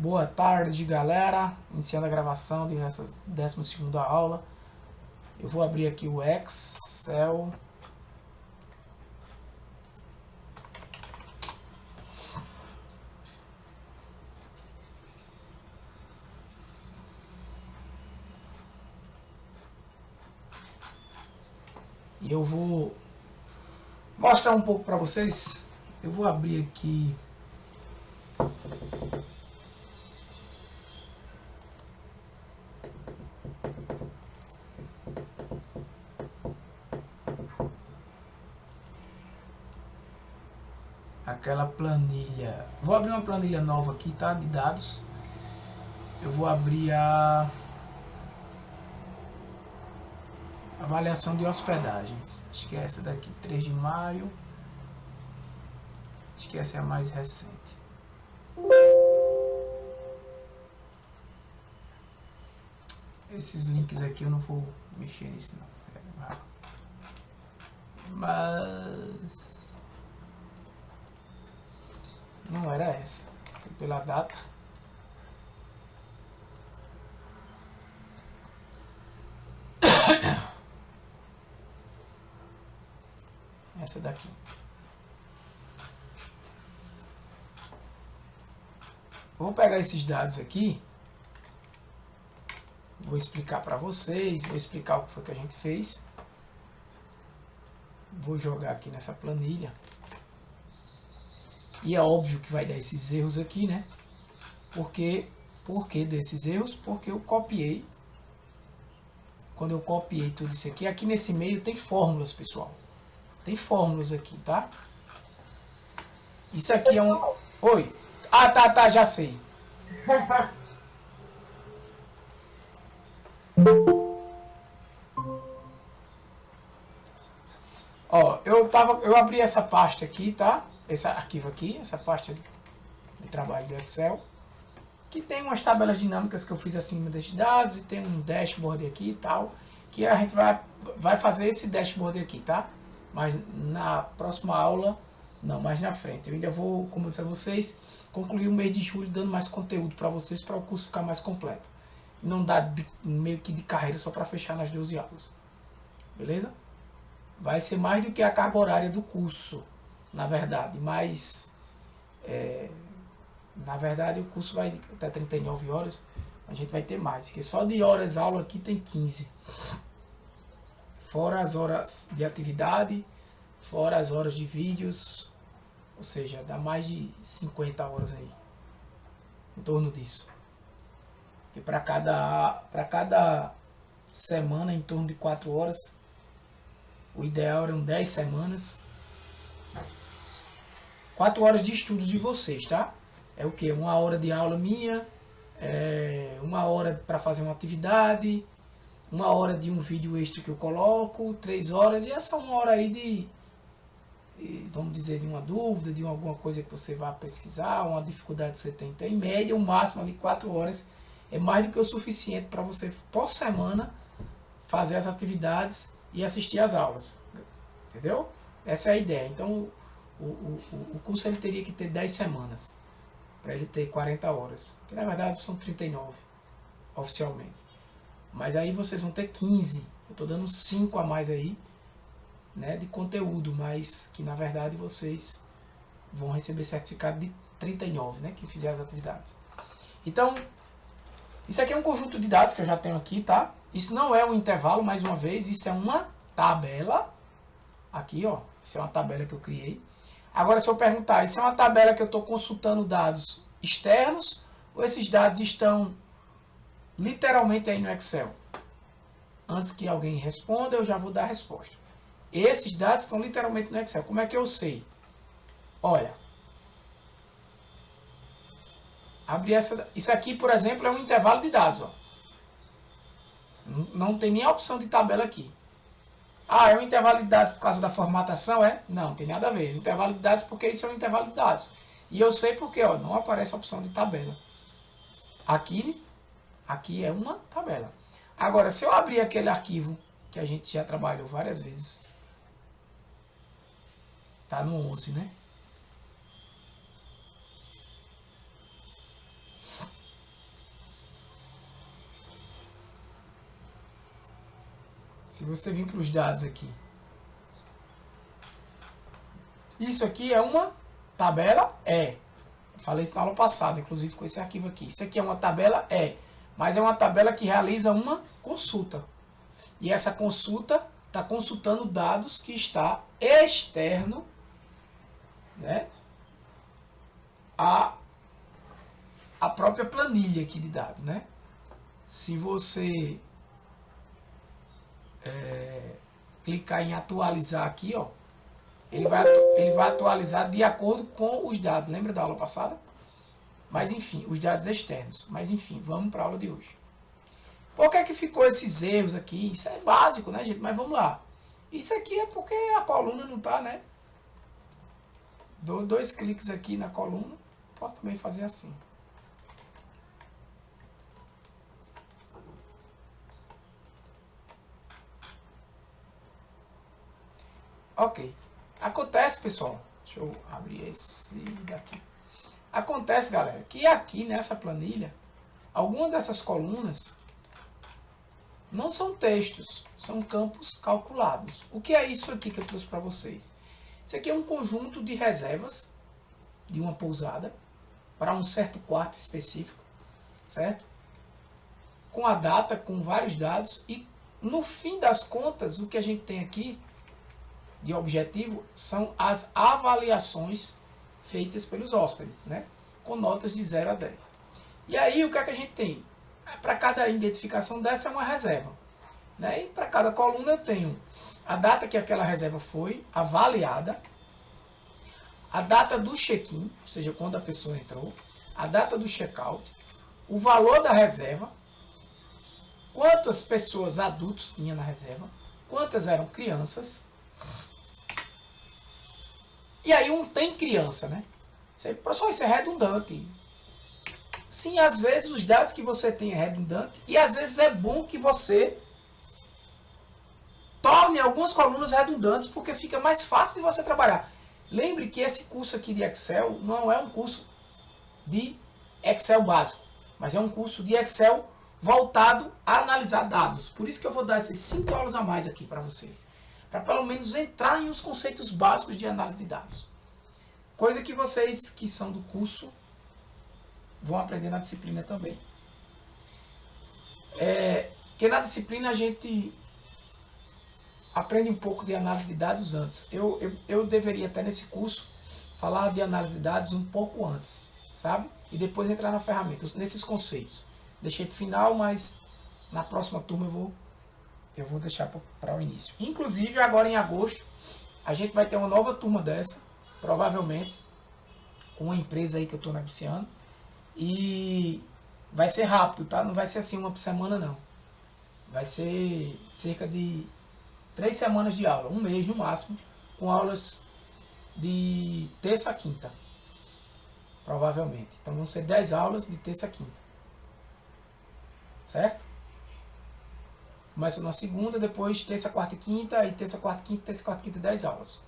Boa tarde, galera. Iniciando a gravação dessa 12ª aula. Eu vou abrir aqui o Excel. E eu vou mostrar um pouco para vocês. Eu vou abrir aqui aquela planilha. Vou abrir uma planilha nova aqui, tá? De dados. Eu vou abrir a avaliação de hospedagens. Acho que é essa daqui, 3 de maio. Acho que essa é a mais recente. Esses links aqui eu não vou mexer nisso não. Mas não era essa. Foi pela data. Essa daqui. Vou pegar esses dados aqui. Vou explicar para vocês. Vou explicar o que foi que a gente fez. Vou jogar aqui nessa planilha. E é óbvio que vai dar esses erros aqui, né? Por que desses erros? Porque eu copiei. Quando eu copiei tudo isso aqui nesse meio tem fórmulas, pessoal. Tem fórmulas aqui, tá? Isso aqui é um... Oi. Ah, tá, já sei. Ó, eu abri essa pasta aqui, tá? Esse arquivo aqui, essa pasta de trabalho do Excel, que tem umas tabelas dinâmicas que eu fiz acima desses dados, e tem um dashboard aqui e tal, que a gente vai fazer esse dashboard aqui, tá? Mas na próxima aula, não, mais na frente. Eu ainda vou, como eu disse a vocês, concluir o mês de julho dando mais conteúdo para vocês, para o curso ficar mais completo. Não dá meio que de carreira só para fechar nas 12 aulas. Beleza? Vai ser mais do que a carga horária do curso, na verdade. Mas, na verdade, o curso vai até 39 horas. A gente vai ter mais, que só de horas aula aqui tem 15. Fora as horas de atividade, fora as horas de vídeos, ou seja, dá mais de 50 horas aí, em torno disso. Que para cada semana, em torno de 4 horas, o ideal eram 10 semanas, 4 horas de estudos de vocês, tá? É o que? 1 hora de aula minha, 1 hora para fazer uma atividade, 1 hora de um vídeo extra que eu coloco, 3 horas, e essa 1 hora aí de, vamos dizer, de uma dúvida, de alguma coisa que você vai pesquisar, uma dificuldade que você tem. Então, em média, o máximo ali 4 horas é mais do que o suficiente para você, por semana, fazer as atividades e assistir às aulas. Entendeu? Essa é a ideia. Então, o curso ele teria que ter 10 semanas para ele ter 40 horas. Que na verdade são 39 oficialmente. Mas aí vocês vão ter 15. Eu estou dando 5 a mais aí, né, de conteúdo, mas que na verdade vocês vão receber certificado de 39, né, que fizer as atividades. Então, isso aqui é um conjunto de dados que eu já tenho aqui, tá? Isso não é um intervalo, mais uma vez, isso é uma tabela. Aqui, ó, isso é uma tabela que eu criei. Agora, se eu perguntar, isso é uma tabela que eu estou consultando dados externos ou esses dados estão literalmente aí no Excel? Antes que alguém responda, eu já vou dar a resposta. Esses dados estão literalmente no Excel. Como é que eu sei? Olha, abri essa. Isso aqui, por exemplo, é um intervalo de dados. Ó. Não tem nem a opção de tabela aqui. Ah, é um intervalo de dados por causa da formatação? Não, não tem nada a ver. É um intervalo de dados porque isso é um intervalo de dados. E eu sei porque ó, não aparece a opção de tabela. Aqui é uma tabela. Agora, se eu abrir aquele arquivo que a gente já trabalhou várias vezes, tá no 11, né? Se você vir para os dados aqui, isso aqui é uma tabela E. Eu falei isso na aula passada, inclusive com esse arquivo aqui. Isso aqui é uma tabela E, mas é uma tabela que realiza uma consulta. E essa consulta está consultando dados que está externo, né, a própria planilha aqui de dados, né? Se você clicar em atualizar aqui, ó, ele vai atualizar de acordo com os dados. Lembra da aula passada? Mas enfim, os dados externos. Mas enfim, vamos para a aula de hoje. Por que é que ficou esses erros aqui? Isso é básico, né, gente? Mas vamos lá. Isso aqui é porque a coluna não está, né? Dou 2 cliques aqui na coluna. Posso também fazer assim. Ok. Acontece, pessoal. Deixa eu abrir esse daqui. Acontece, galera, que aqui nessa planilha, algumas dessas colunas não são textos, são campos calculados. O que é isso aqui que eu trouxe para vocês? Isso aqui é um conjunto de reservas de uma pousada para um certo quarto específico, certo? Com a data, com vários dados e no fim das contas, o que a gente tem aqui de objetivo são as avaliações feitas pelos hóspedes, né? Com notas de 0 a 10. E aí o que é que a gente tem? Para cada identificação dessa é uma reserva, né? E para cada coluna eu tenho a data que aquela reserva foi avaliada, a data do check-in, ou seja, quando a pessoa entrou, a data do check-out, o valor da reserva, quantas pessoas adultos tinha na reserva, quantas eram crianças. E aí um tem criança, né? Professor, isso é redundante. Sim, às vezes os dados que você tem é redundante e às vezes é bom que você torne algumas colunas redundantes porque fica mais fácil de você trabalhar. Lembre que esse curso aqui de Excel não é um curso de Excel básico, mas é um curso de Excel voltado a analisar dados. Por isso que eu vou dar essas 5 aulas a mais aqui para vocês. Para pelo menos entrar em os conceitos básicos de análise de dados. Coisa que vocês que são do curso vão aprender na disciplina também. Porque na disciplina a gente aprende um pouco de análise de dados antes. Eu deveria até nesse curso falar de análise de dados um pouco antes, sabe? E depois entrar na ferramenta, nesses conceitos. Deixei para o final, mas na próxima turma eu vou deixar para o início. Inclusive, agora em agosto, a gente vai ter uma nova turma dessa, provavelmente, com uma empresa aí que eu estou negociando. E vai ser rápido, tá? Não vai ser assim uma por semana, não. Vai ser cerca de 3 semanas de aula, um mês no máximo, com aulas de terça a quinta, provavelmente. Então vão ser 10 aulas de terça a quinta. Certo? Começa na segunda, depois terça, quarta e quinta, aí terça, quarta, quinta, terça, quarta, quinta, 10 aulas.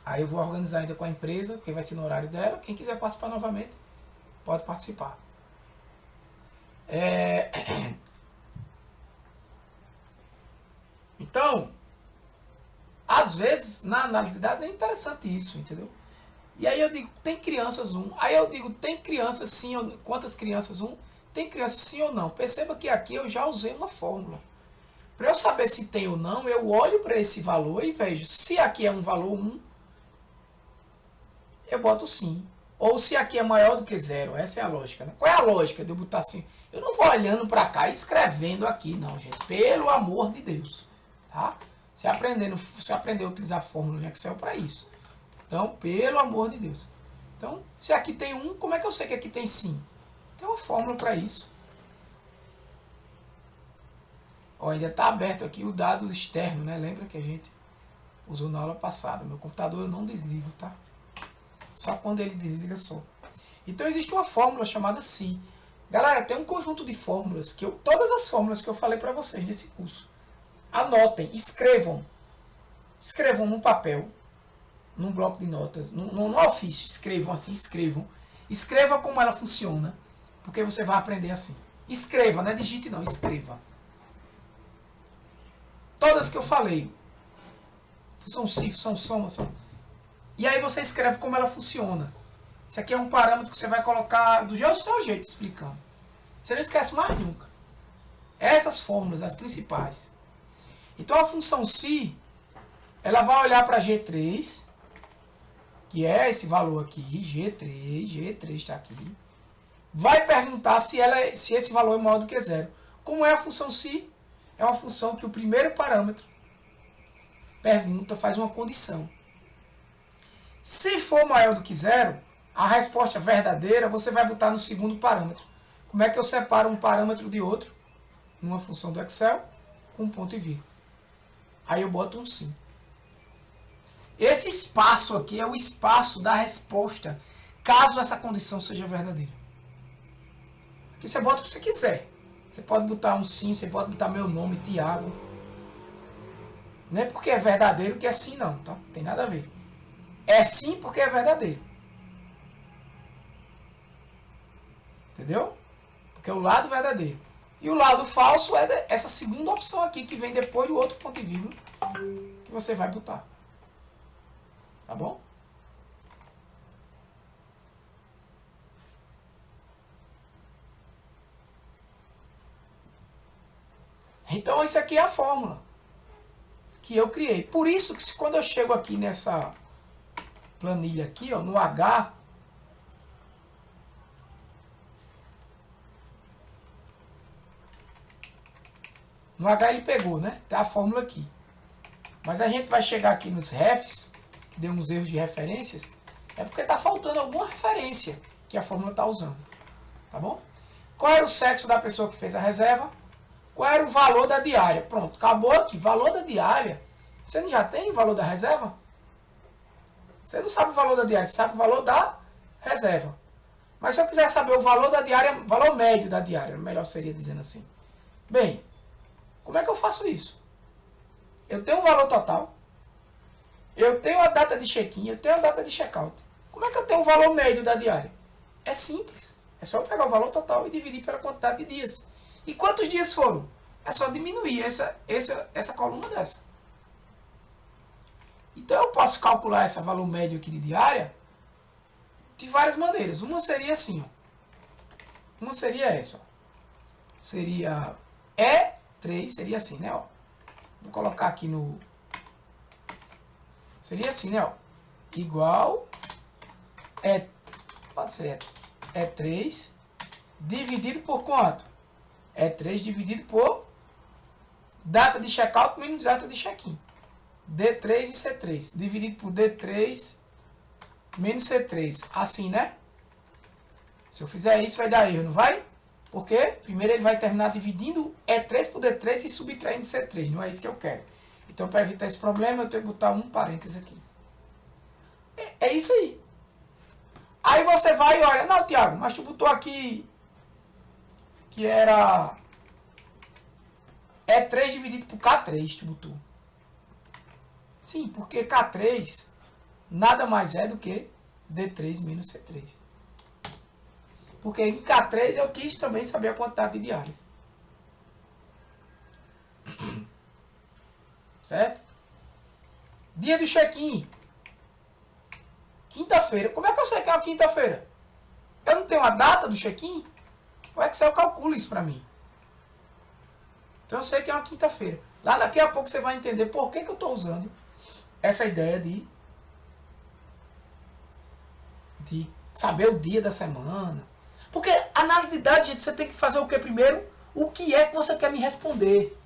Aí eu vou organizar ainda com a empresa, porque vai ser no horário dela. Quem quiser participar novamente, pode participar. Então, às vezes, na análise de dados é interessante isso, entendeu? E aí eu digo, tem crianças 1. Aí eu digo, tem crianças sim ou não? Quantas crianças 1? Tem criança sim ou não? Perceba que aqui eu já usei uma fórmula. Para eu saber se tem ou não, eu olho para esse valor e vejo. Se aqui é um valor 1, eu boto sim. Ou se aqui é maior do que 0. Essa é a lógica, né? Qual é a lógica de eu botar assim? Eu não vou olhando para cá e escrevendo aqui, não, gente. Pelo amor de Deus. Tá? Você aprender a utilizar fórmula no Excel para isso. Então, pelo amor de Deus. Então, se aqui tem 1, como é que eu sei que aqui tem sim? Tem uma fórmula para isso. Ó, ainda está aberto aqui o dado externo, né? Lembra que a gente usou na aula passada. Meu computador eu não desligo, tá? Só quando ele desliga só. Então existe uma fórmula chamada SI. Galera, tem um conjunto de fórmulas, todas as fórmulas que eu falei para vocês nesse curso. Anotem, escrevam. Escrevam num papel, num bloco de notas, no ofício. Escrevam assim, escrevam. Escreva como ela funciona. Porque você vai aprender assim. Escreva, não é digite não, escreva. Todas que eu falei. Função si, função soma, E aí você escreve como ela funciona. Isso aqui é um parâmetro que você vai colocar do seu jeito explicando. Você não esquece mais nunca. Essas fórmulas, as principais. Então a função si, ela vai olhar para G3, que é esse valor aqui, G3 está aqui. Vai perguntar se esse valor é maior do que zero. Como é a função si? É uma função que o primeiro parâmetro pergunta, faz uma condição. Se for maior do que zero, a resposta verdadeira você vai botar no segundo parâmetro. Como é que eu separo um parâmetro de outro? Numa função do Excel, com ponto e vírgula. Aí eu boto um sim. Esse espaço aqui é o espaço da resposta, caso essa condição seja verdadeira. Aqui você bota o que você quiser. Você pode botar um sim, você pode botar meu nome, Tiago. Não é porque é verdadeiro que é sim não, tá? Não tem nada a ver. É sim porque é verdadeiro. Entendeu? Porque é o lado verdadeiro. E o lado falso é essa segunda opção aqui, que vem depois do outro ponto e vírgula, que você vai botar. Tá bom? Então, essa aqui é a fórmula que eu criei. Por isso que quando eu chego aqui nessa planilha aqui, ó, no H, no H ele pegou, né? Tá a fórmula aqui. Mas a gente vai chegar aqui nos refs, que deu uns erros de referências, é porque tá faltando alguma referência que a fórmula tá usando. Tá bom? Qual era o sexo da pessoa que fez a reserva? Qual era o valor da diária? Pronto, acabou aqui. Valor da diária. Você não já tem o valor da reserva? Você não sabe o valor da diária, você sabe o valor da reserva. Mas se eu quiser saber o valor da diária, valor médio da diária, melhor seria dizendo assim. Bem, como é que eu faço isso? Eu tenho o valor total, eu tenho a data de check-in, eu tenho a data de check-out. Como é que eu tenho o valor médio da diária? É simples. É só eu pegar o valor total e dividir pela quantidade de dias. E quantos dias foram? É só diminuir essa coluna dessa. Então eu posso calcular esse valor médio aqui de diária de várias maneiras. Uma seria assim, ó. Uma seria essa, ó. Seria E3, seria assim, né, ó. Vou colocar aqui no... Seria assim, né, ó. Igual pode ser E3 dividido por quanto? E3 dividido por data de checkout menos data de check-in. D3 e C3. Dividido por D3 menos C3. Assim, né? Se eu fizer isso, vai dar erro, não vai? Por quê? Primeiro ele vai terminar dividindo E3 por D3 e subtraindo C3. Não é isso que eu quero. Então, para evitar esse problema, eu tenho que botar um parênteses aqui. É isso aí. Aí você vai e olha. Não, Tiago, mas tu botou aqui que era E3 dividido por K3, tu botou. Sim, porque K3 nada mais é do que D3 menos C3. Porque em K3 eu quis também saber a quantidade de diárias. Certo? Dia do check-in. Quinta-feira. Como é que eu sei que é uma quinta-feira? Eu não tenho a data do check-in? O Excel calcula isso para mim. Então eu sei que é uma quinta-feira. Lá daqui a pouco você vai entender por que eu estou usando essa ideia de saber o dia da semana. Porque análise de dados, gente, você tem que fazer o que primeiro? O que é que você quer me responder?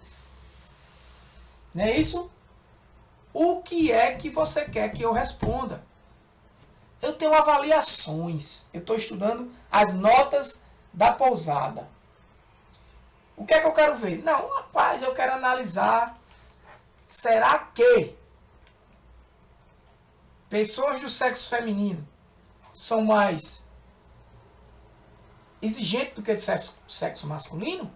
Não é isso? O que é que você quer que eu responda? Eu tenho avaliações. Eu estou estudando as notas da pousada. O que é que eu quero ver? Não, rapaz, eu quero analisar. Será que pessoas do sexo feminino são mais exigentes do que do sexo masculino?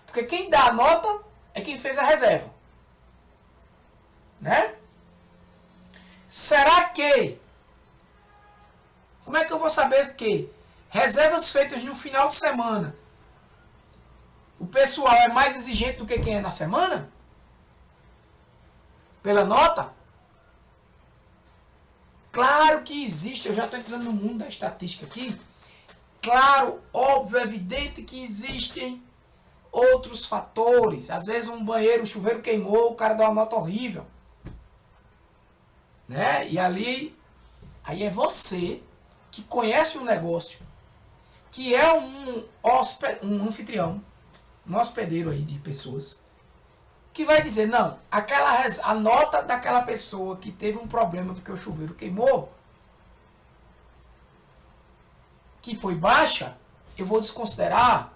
Porque quem dá a nota é quem fez a reserva. Né? Será que... Como é que eu vou saber que reservas feitas no final de semana, o pessoal é mais exigente do que quem é na semana? Pela nota? Claro que existe, eu já estou entrando no mundo da estatística aqui. Claro, óbvio, evidente que existem outros fatores. Às vezes um banheiro, o chuveiro queimou, o cara dá uma nota horrível. Né? E ali, aí é você que conhece o negócio, que é um anfitrião, um hospedeiro aí de pessoas, que vai dizer, não, a nota daquela pessoa que teve um problema porque o chuveiro queimou, que foi baixa, eu vou desconsiderar,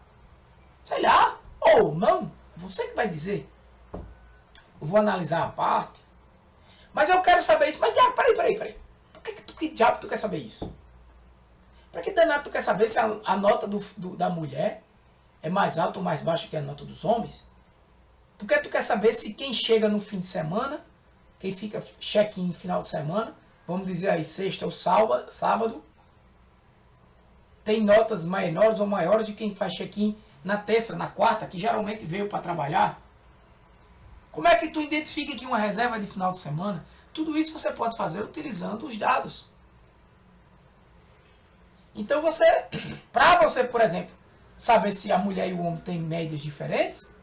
sei lá, ou não, você que vai dizer. Eu vou analisar a parte, mas eu quero saber isso. Mas, Tiago, peraí. Que diabo tu quer saber isso? Pra que danado tu quer saber se a nota da mulher é mais alta ou mais baixa que a nota dos homens? Porque tu quer saber se quem chega no fim de semana, quem fica check-in no final de semana, vamos dizer aí sexta ou sábado, tem notas menores ou maiores de quem faz check-in na terça, na quarta, que geralmente veio para trabalhar. Como é que tu identifica aqui uma reserva de final de semana? Tudo isso você pode fazer utilizando os dados. Então para você, por exemplo, saber se a mulher e o homem têm médias diferentes,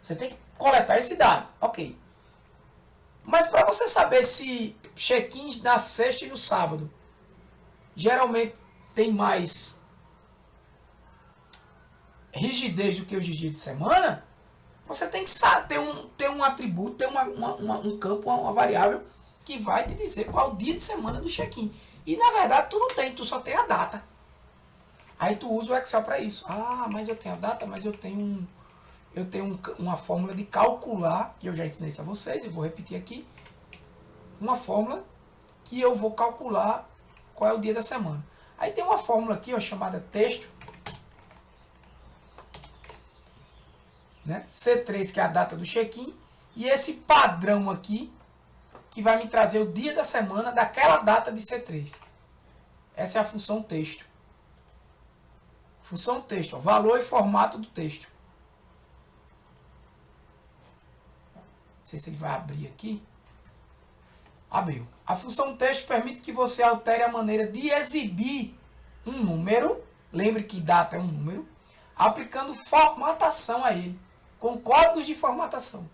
você tem que coletar esse dado. Ok. Mas para você saber se check-ins na sexta e no sábado geralmente tem mais rigidez do que os dias de semana, você tem que ter um atributo, ter um campo, uma variável que vai te dizer qual o dia de semana do check-in. E na verdade tu não tem, tu só tem a data. Aí tu usa o Excel para isso. Ah, mas eu tenho a data, mas eu tenho uma fórmula de calcular, e eu já ensinei isso a vocês, eu vou repetir aqui, uma fórmula que eu vou calcular qual é o dia da semana. Aí tem uma fórmula aqui, ó, chamada texto, né? C3, que é a data do check-in, e esse padrão aqui, que vai me trazer o dia da semana daquela data de C3. Essa é a função texto. Função texto, ó, valor e formato do texto. Não sei se ele vai abrir aqui. Abriu. A função texto permite que você altere a maneira de exibir um número, lembre que data é um número, aplicando formatação a ele, com códigos de formatação.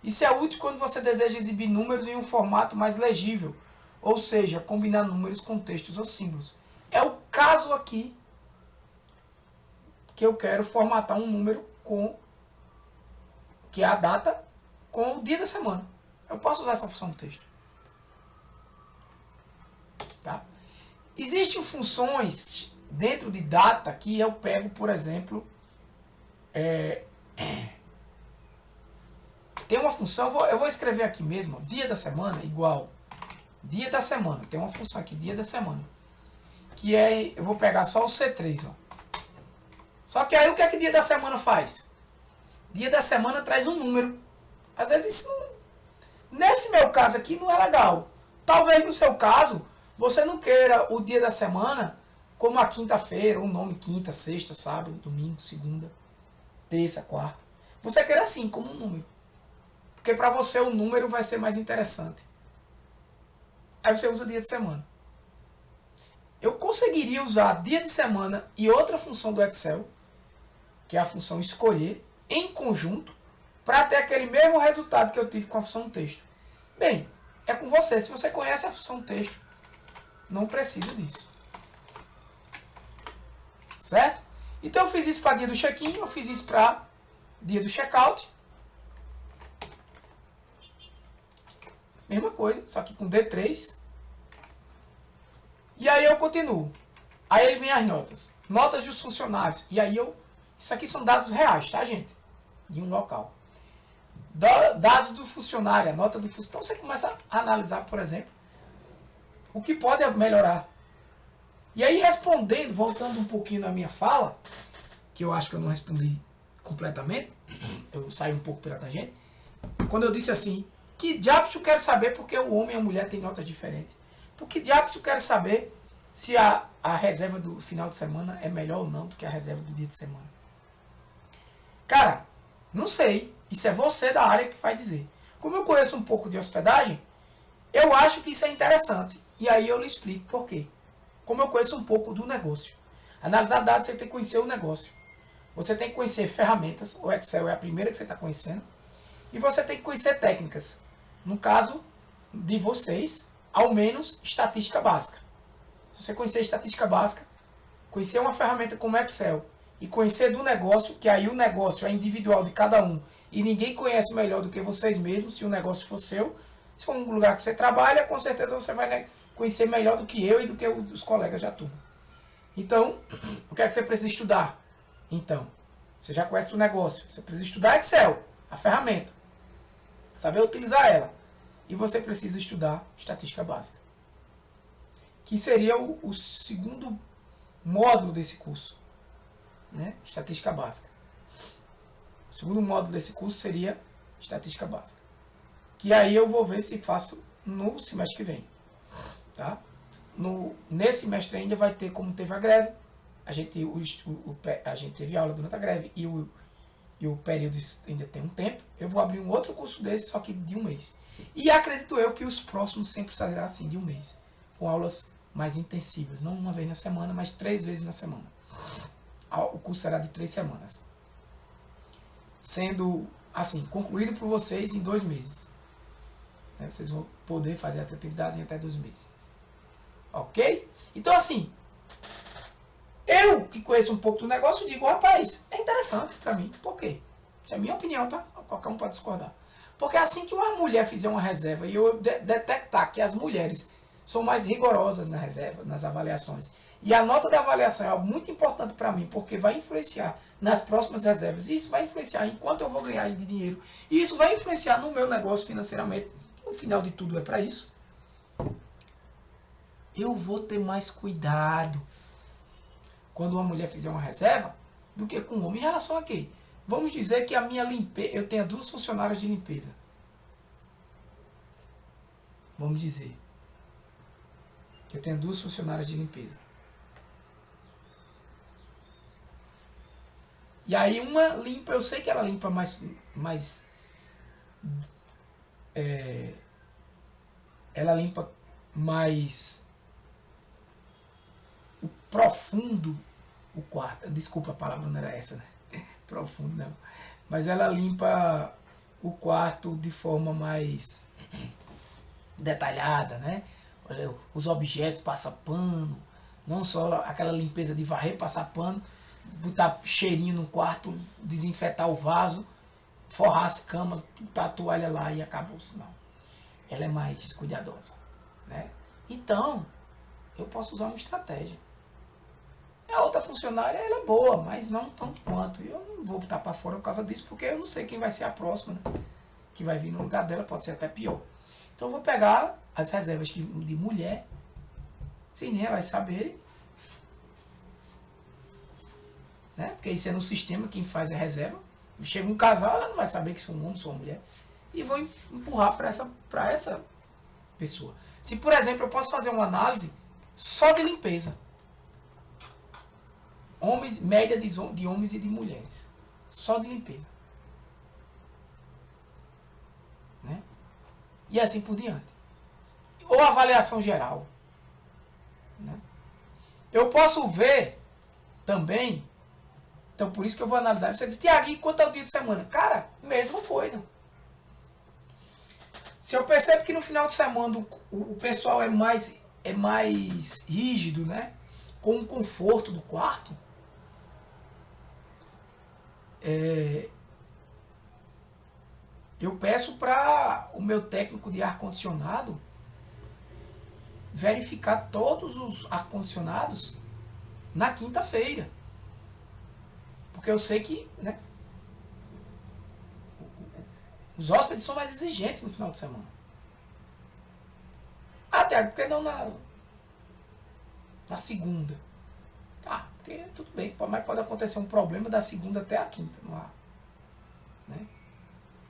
Isso é útil quando você deseja exibir números em um formato mais legível, ou seja, combinar números com textos ou símbolos. É o caso aqui que eu quero formatar um número que é a data, com o dia da semana. Eu posso usar essa função texto. Tá? Existem funções dentro de data que eu pego, por exemplo, tem uma função, eu vou escrever aqui mesmo, dia da semana igual dia da semana. Tem uma função aqui, dia da semana, que eu vou pegar só o C3, ó. Só que aí o que é que dia da semana faz? Dia da semana traz um número. Às vezes isso nesse meu caso aqui não é legal. Talvez no seu caso você não queira o dia da semana como a quinta-feira, o nome quinta, sexta, sábado, domingo, segunda, terça, quarta. Você queira assim, como um número. Porque para você o número vai ser mais interessante. Aí você usa dia de semana. Eu conseguiria usar dia de semana e outra função do Excel, que é a função escolher, em conjunto, para ter aquele mesmo resultado que eu tive com a função texto. Bem, é com você. Se você conhece a função texto, não precisa disso. Certo? Então eu fiz isso para dia do check-in, eu fiz isso para dia do check-out. Mesma coisa, só que com D3. E aí eu continuo. Aí ele vem as notas. Notas dos funcionários. E aí isso aqui são dados reais, tá, gente? De um local. Dados do funcionário, a nota do funcionário. Então você começa a analisar, por exemplo, o que pode melhorar. E aí respondendo, voltando um pouquinho na minha fala, que eu acho que eu não respondi completamente, eu saí um pouco pela tangente, quando eu disse assim, que diabos tu quer saber porque o homem e a mulher têm notas diferentes? Por que diabos tu quer saber se a reserva do final de semana é melhor ou não do que a reserva do dia de semana? Cara, não sei. Isso é você da área que vai dizer. Como eu conheço um pouco de hospedagem, eu acho que isso é interessante. E aí eu lhe explico por quê. Como eu conheço um pouco do negócio. Analisar dados, você tem que conhecer o negócio. Você tem que conhecer ferramentas. O Excel é a primeira que você está conhecendo. E você tem que conhecer técnicas. No caso de vocês, ao menos estatística básica. Se você conhecer estatística básica, conhecer uma ferramenta como Excel e conhecer do negócio, que aí o negócio é individual de cada um e ninguém conhece melhor do que vocês mesmos, se o negócio for seu. Se for um lugar que você trabalha, com certeza você vai conhecer melhor do que eu e do que os colegas da turma. Então, o que é que você precisa estudar? Então, você já conhece o negócio, você precisa estudar Excel, a ferramenta, saber utilizar ela. E você precisa estudar estatística básica, que seria o segundo módulo desse curso, né? Estatística básica. O segundo módulo desse curso seria estatística básica, que aí eu vou ver se faço no semestre que vem, tá? Nesse semestre ainda vai ter, como teve a greve, a gente teve aula durante a greve e o período ainda tem um tempo. Eu vou abrir um outro curso desse, só que de um mês. E acredito eu que os próximos sempre serão assim, de um mês, com aulas mais intensivas, não uma vez na semana, mas 3 vezes na semana. O curso será de 3 semanas, sendo assim concluído por vocês em 2 meses. Vocês vão poder fazer as atividades em até 2 meses, ok? Então assim, eu que conheço um pouco do negócio digo, rapaz, é interessante para mim. Por quê? Isso é a minha opinião, tá? Qualquer um pode discordar. Porque assim que uma mulher fizer uma reserva e eu detectar que as mulheres são mais rigorosas na reserva, nas avaliações, e a nota de avaliação é algo muito importante para mim, porque vai influenciar nas próximas reservas, e isso vai influenciar em quanto eu vou ganhar de dinheiro, e isso vai influenciar no meu negócio financeiramente, o final de tudo é para isso, eu vou ter mais cuidado quando uma mulher fizer uma reserva do que com um homem. Em relação a quê? Vamos dizer que a minha limpeza, eu tenho 2 funcionárias de limpeza. Vamos dizer que eu tenho 2 funcionárias de limpeza. E aí uma limpa, eu sei que ela limpa ela limpa mais o profundo o quarto. Desculpa, a palavra não era essa, né? Profundo não. Mas ela limpa o quarto de forma mais detalhada, né? Olha, os objetos, passa pano, não só aquela limpeza de varrer, passar pano, botar cheirinho no quarto, desinfetar o vaso, forrar as camas, botar a toalha lá e acabou. Não. Ela é mais cuidadosa, né? Então, eu posso usar uma estratégia. A outra funcionária, ela é boa, mas não tanto quanto. E eu não vou botar para fora por causa disso, porque eu não sei quem vai ser a próxima, né? Que vai vir no lugar dela, pode ser até pior. Então eu vou pegar as reservas de mulher, sem nem elas saberem, né? Porque isso é no sistema quem faz a reserva. Chega um casal, ela não vai saber que sou um homem, sou uma mulher. E vou empurrar para essa pessoa. Se, por exemplo, eu posso fazer uma análise só de limpeza. Média de homens e de mulheres. Só de limpeza. Né? E assim por diante. Ou avaliação geral. Né? Eu posso ver também. Então por isso que eu vou analisar. Você diz, Tiago, e quanto é o dia de semana? Cara, mesma coisa. Se eu percebo que no final de semana o pessoal é mais rígido, né? Com o conforto do quarto, eu peço para o meu técnico de ar-condicionado verificar todos os ar-condicionados na quinta-feira. Porque eu sei que, né, os hóspedes são mais exigentes no final de semana. Até porque não na segunda. Tá, porque tudo bem, mas pode acontecer um problema da segunda até a quinta no ar. Né?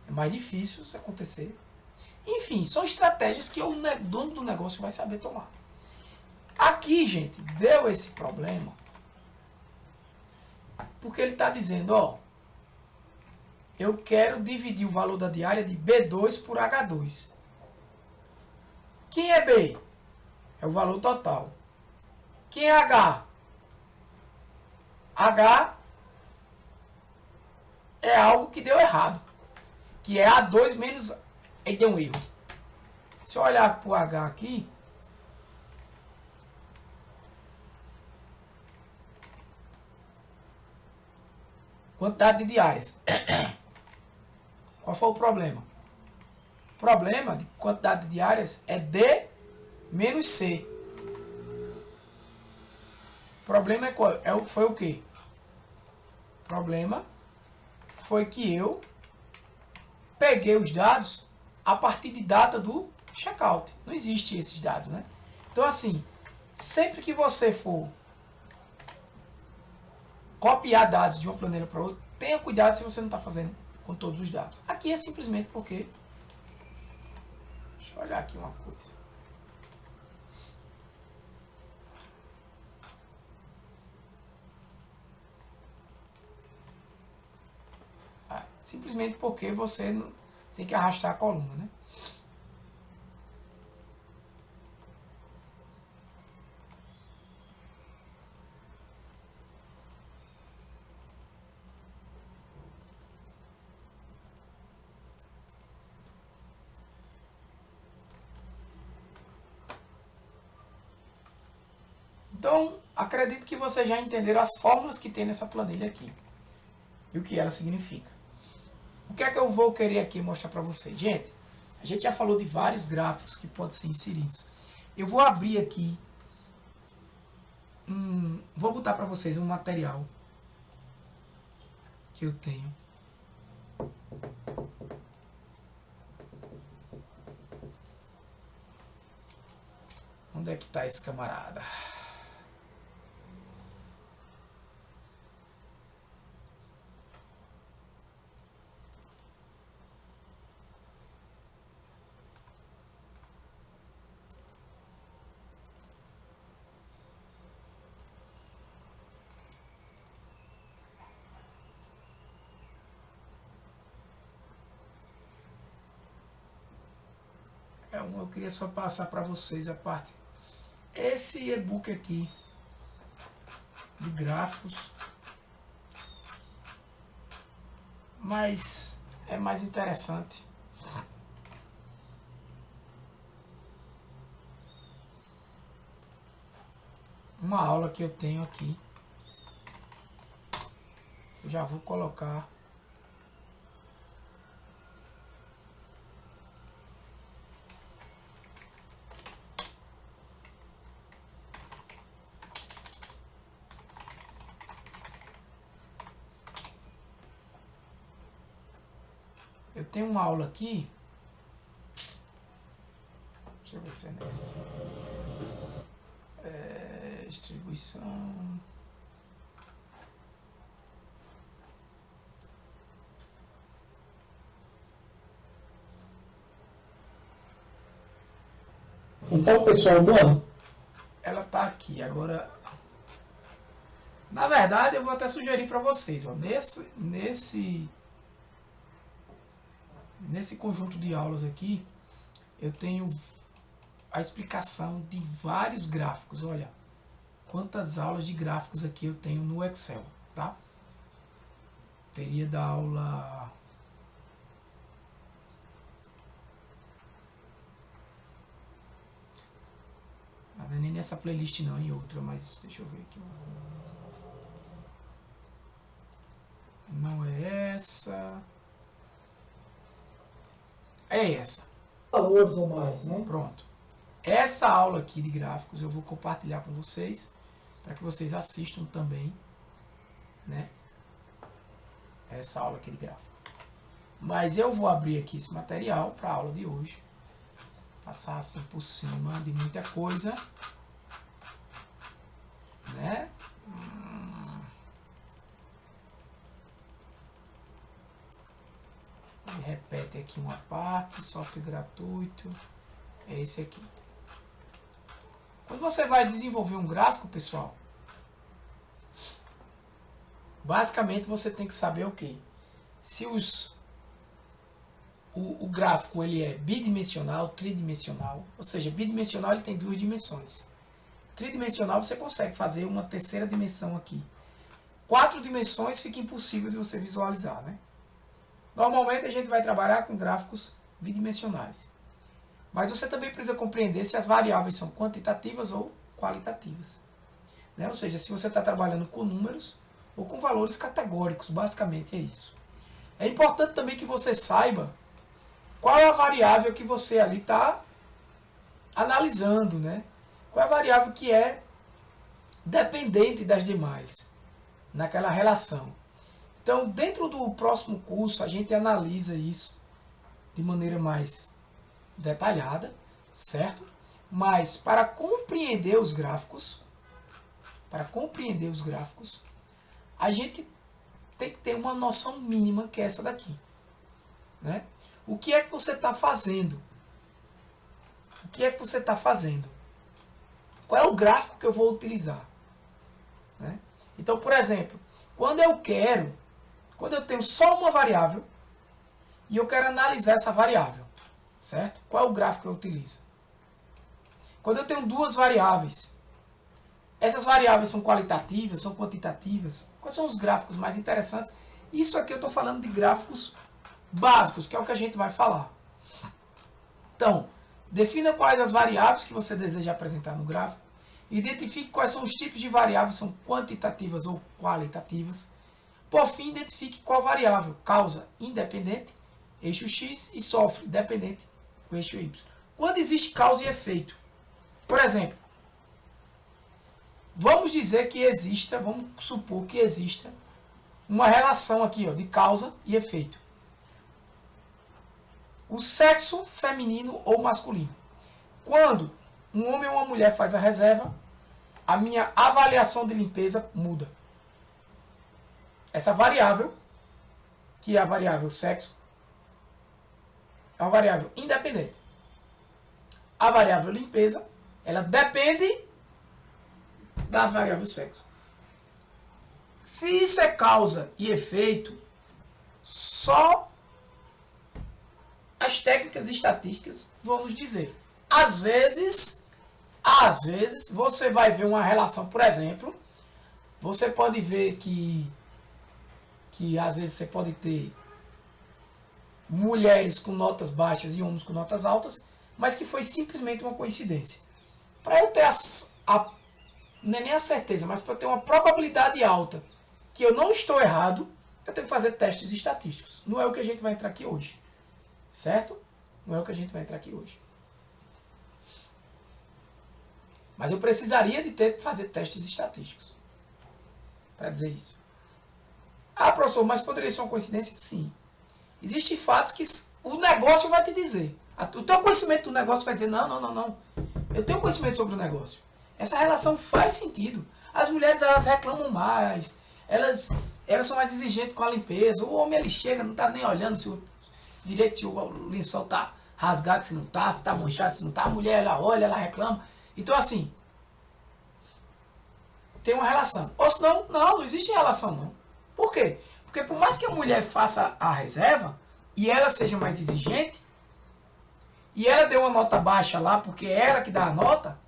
É mais difícil isso acontecer. Enfim, são estratégias que o dono do negócio vai saber tomar. Aqui, gente, deu esse problema porque ele está dizendo, ó, eu quero dividir o valor da diária de B2 por H2. Quem é B? É o valor total. Quem é H? H é algo que deu errado. Que é A2 menos... Aí deu um erro. Se eu olhar para o H aqui... Quantidade de diárias. Qual foi o problema? O problema de quantidade de diárias é D menos C. O problema foi o quê? O problema foi que eu peguei os dados a partir de data do checkout. Não existe esses dados, né? Então, assim, sempre que você for copiar dados de uma planilha para outra, tenha cuidado se você não está fazendo com todos os dados. Aqui é simplesmente porque... Deixa eu olhar aqui uma coisa. Simplesmente porque você não tem que arrastar a coluna, né? Então, acredito que vocês já entenderam as fórmulas que tem nessa planilha aqui. E o que ela significa. O que é que eu vou querer aqui mostrar para vocês? Gente, a gente já falou de vários gráficos que podem ser inseridos. Eu vou abrir aqui, vou botar para vocês um material que eu tenho. Onde é que está esse camarada? Eu queria só passar para vocês a parte. Esse e-book aqui de gráficos, mas é mais interessante. Uma aula que eu tenho aqui. Eu já vou colocar. Eu tenho uma aula aqui. Deixa eu ver se é nessa. Distribuição. Então, pessoal, bom. Ela tá aqui. Agora, na verdade, eu vou até sugerir para vocês, ó, nesse conjunto de aulas aqui, eu tenho a explicação de vários gráficos. Olha, quantas aulas de gráficos aqui eu tenho no Excel, tá? Teria da aula... Não é nem nessa playlist não, em outra, mas deixa eu ver aqui. Não é essa. É essa. Valores ou mais, né? Pronto. Essa aula aqui de gráficos eu vou compartilhar com vocês, para que vocês assistam também, né? Essa aula aqui de gráfico. Mas eu vou abrir aqui esse material para a aula de hoje. Passar assim por cima de muita coisa, né? Repete aqui uma parte, software gratuito, é esse aqui. Quando você vai desenvolver um gráfico, pessoal, basicamente você tem que saber o quê? se o gráfico ele é bidimensional, tridimensional, ou seja, bidimensional ele tem duas dimensões. Tridimensional você consegue fazer uma terceira dimensão aqui. 4 dimensões fica impossível de você visualizar, né? Normalmente a gente vai trabalhar com gráficos bidimensionais. Mas você também precisa compreender se as variáveis são quantitativas ou qualitativas. Né? Ou seja, se você está trabalhando com números ou com valores categóricos, basicamente é isso. É importante também que você saiba qual é a variável que você ali está analisando, né? Qual é a variável que é dependente das demais naquela relação. Então, dentro do próximo curso, a gente analisa isso de maneira mais detalhada, certo? Mas para compreender os gráficos, a gente tem que ter uma noção mínima que é essa daqui, né? O que é que você está fazendo? O que é que você está fazendo? Qual é o gráfico que eu vou utilizar? Né? Então, por exemplo, quando eu tenho só uma variável e eu quero analisar essa variável, certo? Qual é o gráfico que eu utilizo? Quando eu tenho duas variáveis, essas variáveis são qualitativas, são quantitativas? Quais são os gráficos mais interessantes? Isso aqui eu estou falando de gráficos básicos, que é o que a gente vai falar. Então, defina quais as variáveis que você deseja apresentar no gráfico. Identifique quais são os tipos de variáveis, são quantitativas ou qualitativas. Por fim, identifique qual variável causa independente, eixo X, e sofre dependente, o eixo Y. Quando existe causa e efeito, por exemplo, vamos supor que exista uma relação aqui, ó, de causa e efeito. O sexo feminino ou masculino. Quando um homem ou uma mulher faz a reserva, a minha avaliação de limpeza muda. Essa variável, que é a variável sexo, é uma variável independente. A variável limpeza, ela depende da variável sexo. Se isso é causa e efeito, só as técnicas estatísticas vão nos dizer. Às vezes você vai ver uma relação, por exemplo, você pode ver que às vezes você pode ter mulheres com notas baixas e homens com notas altas, mas que foi simplesmente uma coincidência. Para eu ter não é nem a certeza, mas para eu ter uma probabilidade alta que eu não estou errado, eu tenho que fazer testes estatísticos. Não é o que a gente vai entrar aqui hoje. Certo? Não é o que a gente vai entrar aqui hoje. Mas eu precisaria de fazer testes estatísticos para dizer isso. Ah, professor, mas poderia ser uma coincidência? Sim. Existem fatos que o negócio vai te dizer. O teu conhecimento do negócio vai dizer, não. Eu tenho conhecimento sobre o negócio. Essa relação faz sentido. As mulheres, elas reclamam mais. Elas são mais exigentes com a limpeza. O homem, ele chega, não está nem olhando se o lençol está rasgado, se não está, se está manchado, se não está. A mulher, ela olha, ela reclama. Então, assim, tem uma relação. Ou senão, não existe relação, não. Por quê? Porque por mais que a mulher faça a reserva e ela seja mais exigente, e ela deu uma nota baixa lá, porque é ela que dá a nota,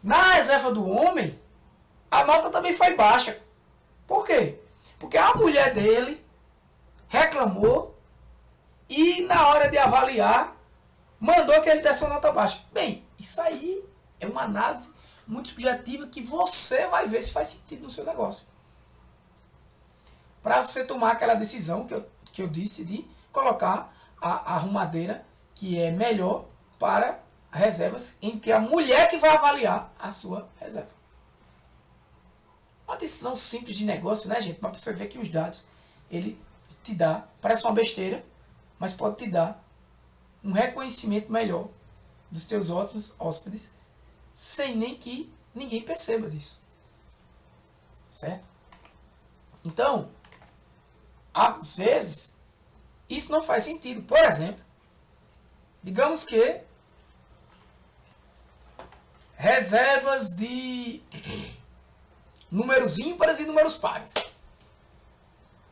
na reserva do homem, a nota também foi baixa. Por quê? Porque a mulher dele reclamou e na hora de avaliar, mandou que ele desse uma nota baixa. Bem, isso aí é uma análise muito subjetiva que você vai ver se faz sentido no seu negócio. Para você tomar aquela decisão que eu disse de colocar a arrumadeira que é melhor para reservas em que a mulher que vai avaliar a sua reserva. Uma decisão simples de negócio, né, gente? Mas você vê que os dados, ele te dá, parece uma besteira, mas pode te dar um reconhecimento melhor dos teus ótimos hóspedes, sem nem que ninguém perceba disso. Certo? Então, às vezes, isso não faz sentido. Por exemplo, digamos que reservas de números ímpares e números pares.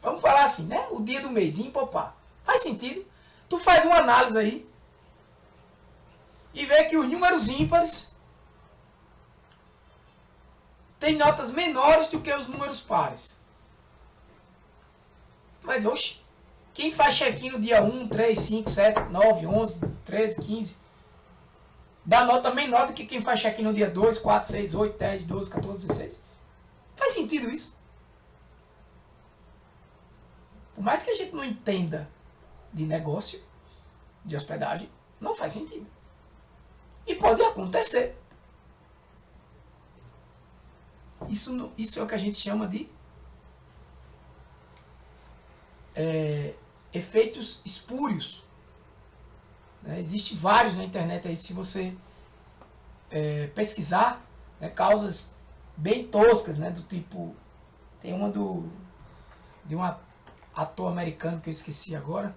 Vamos falar assim, né? O dia do mês, impopar. Faz sentido? Tu faz uma análise aí e vê que os números ímpares têm notas menores do que os números pares. Tu vai dizer, oxe, quem faz check-in no dia 1, 3, 5, 7, 9, 11, 13, 15, dá nota menor do que quem faz check-in no dia 2, 4, 6, 8, 10, 12, 14, 16. Faz sentido isso? Por mais que a gente não entenda de negócio, de hospedagem, não faz sentido. E pode acontecer. Isso é o que a gente chama de efeitos espúrios. Né? Existem vários na internet aí, se você pesquisar, né, causas bem toscas, né, do tipo, tem uma de um ator americano que eu esqueci agora,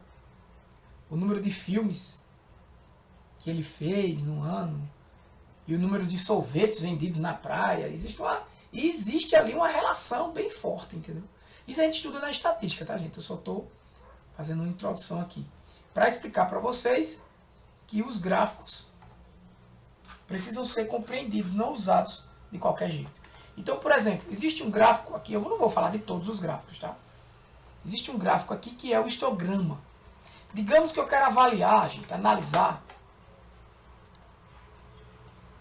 o número de filmes que ele fez no ano e o número de sorvetes vendidos na praia, existe ali uma relação bem forte, entendeu? Isso a gente estuda na estatística, tá, gente? Eu só estou fazendo uma introdução aqui para explicar para vocês que os gráficos precisam ser compreendidos, não usados de qualquer jeito. Então, por exemplo, existe um gráfico aqui, eu não vou falar de todos os gráficos, tá? Existe um gráfico aqui que é o histograma. Digamos que eu quero avaliar, gente, analisar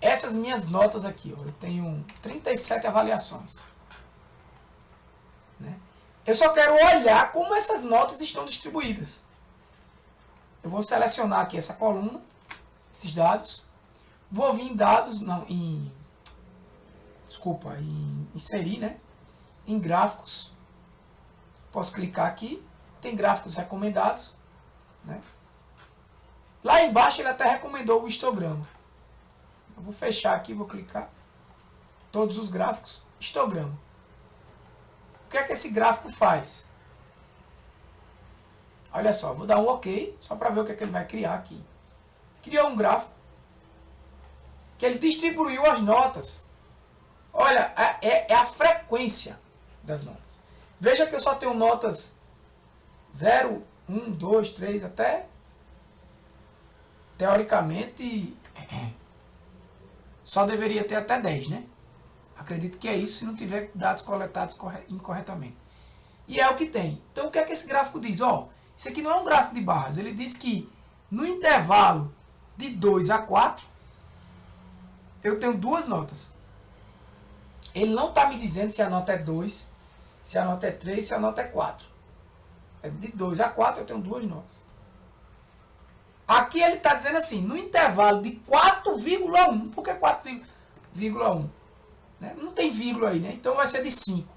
essas minhas notas aqui. Ó, eu tenho 37 avaliações. Né? Eu só quero olhar como essas notas estão distribuídas. Eu vou selecionar aqui essa coluna, esses dados. Vou vir em dados, inserir, né? Em gráficos. Posso clicar aqui, tem gráficos recomendados. Né? Lá embaixo ele até recomendou o histograma. Eu vou fechar aqui, vou clicar. Todos os gráficos, histograma. O que é que esse gráfico faz? Olha só, vou dar um OK, só para ver o que é que ele vai criar aqui. Criou um gráfico que ele distribuiu as notas. Olha, é a frequência das notas. Veja que eu só tenho notas 0, 1, 2, 3, até teoricamente só deveria ter até 10, né? Acredito que é isso se não tiver dados coletados incorretamente. E é o que tem. Então o que é que esse gráfico diz? Ó, isso aqui não é um gráfico de barras. Ele diz que no intervalo de 2 a 4 eu tenho duas notas. Ele não está me dizendo se a nota é 2, se a nota é 3, se a nota é 4. De 2 a 4 eu tenho duas notas. Aqui ele está dizendo assim, no intervalo de 4,1. Por que 4,1? Né? Não tem vírgula aí, né? Então vai ser de 5.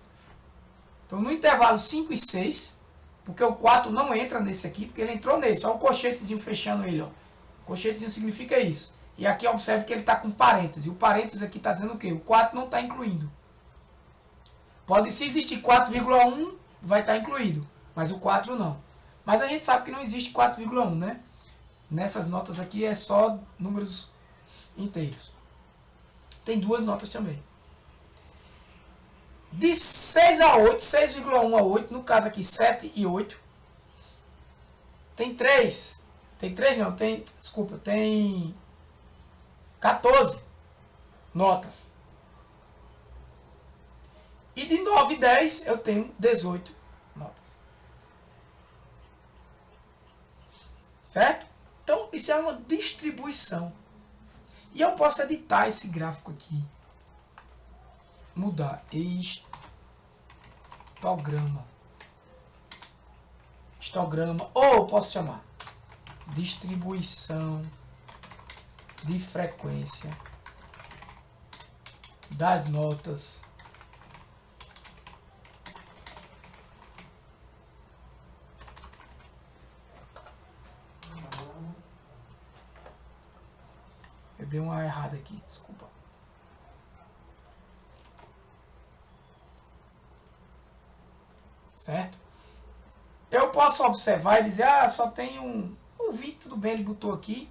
Então no intervalo 5 e 6, porque o 4 não entra nesse aqui, porque ele entrou nesse. Olha o colchetezinho fechando ele. Ó. Colchetezinho significa isso. E aqui observe que ele está com parêntese. O parêntese aqui está dizendo o quê? O 4 não está incluindo. Pode, se existir 4,1, vai estar incluído. Mas o 4 não. Mas a gente sabe que não existe 4,1, né? Nessas notas aqui é só números inteiros. Tem duas notas também. De 6 a 8, 6,1 a 8, no caso aqui 7 e 8. Tem 3. Tem 3 não, tem, desculpa, tem 14 notas. E de 9 e 10 eu tenho 18 notas. Certo? Então, isso é uma distribuição. E eu posso editar esse gráfico aqui. Mudar. Histograma. Histograma. Ou posso chamar distribuição de frequência das notas eu dei uma errada aqui, desculpa. Certo? Eu posso observar e dizer, só tem um vídeo, tudo bem, ele botou aqui.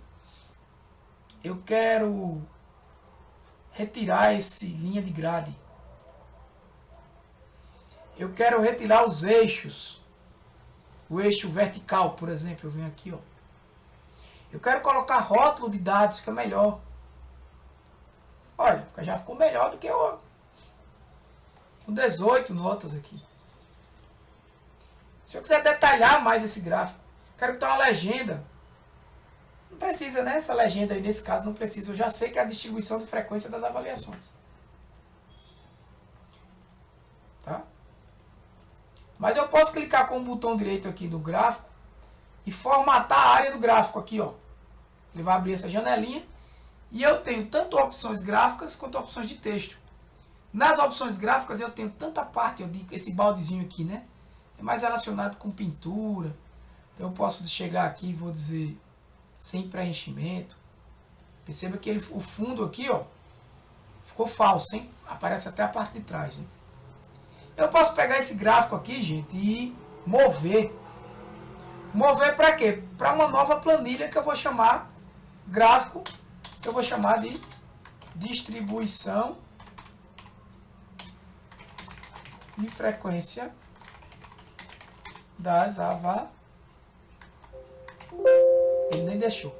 Eu quero retirar esse linha de grade. Eu quero retirar os eixos. o eixo vertical, por exemplo, eu venho aqui, ó. Eu quero colocar rótulo de dados, fica melhor. Olha, já ficou melhor do que o 18 notas aqui. Se eu quiser detalhar mais esse gráfico, quero botar uma legenda. Não precisa, né? Essa legenda aí, nesse caso, não precisa. Eu já sei que é a distribuição de frequência das avaliações. Tá? Mas eu posso clicar com o botão direito aqui do gráfico e formatar a área do gráfico aqui, ó. Ele vai abrir essa janelinha e eu tenho tanto opções gráficas quanto opções de texto. Nas opções gráficas eu tenho tanta parte, eu digo, esse baldezinho aqui, né? É mais relacionado com pintura. Então eu posso chegar aqui e vou dizer sem preenchimento. Perceba que o fundo aqui, ó, ficou falso, hein? Aparece até a parte de trás, né? Eu posso pegar esse gráfico aqui, gente, e mover. Mover para quê? Para uma nova planilha que eu vou chamar gráfico, que eu vou chamar de distribuição de frequência das avaliações. Ele nem deixou.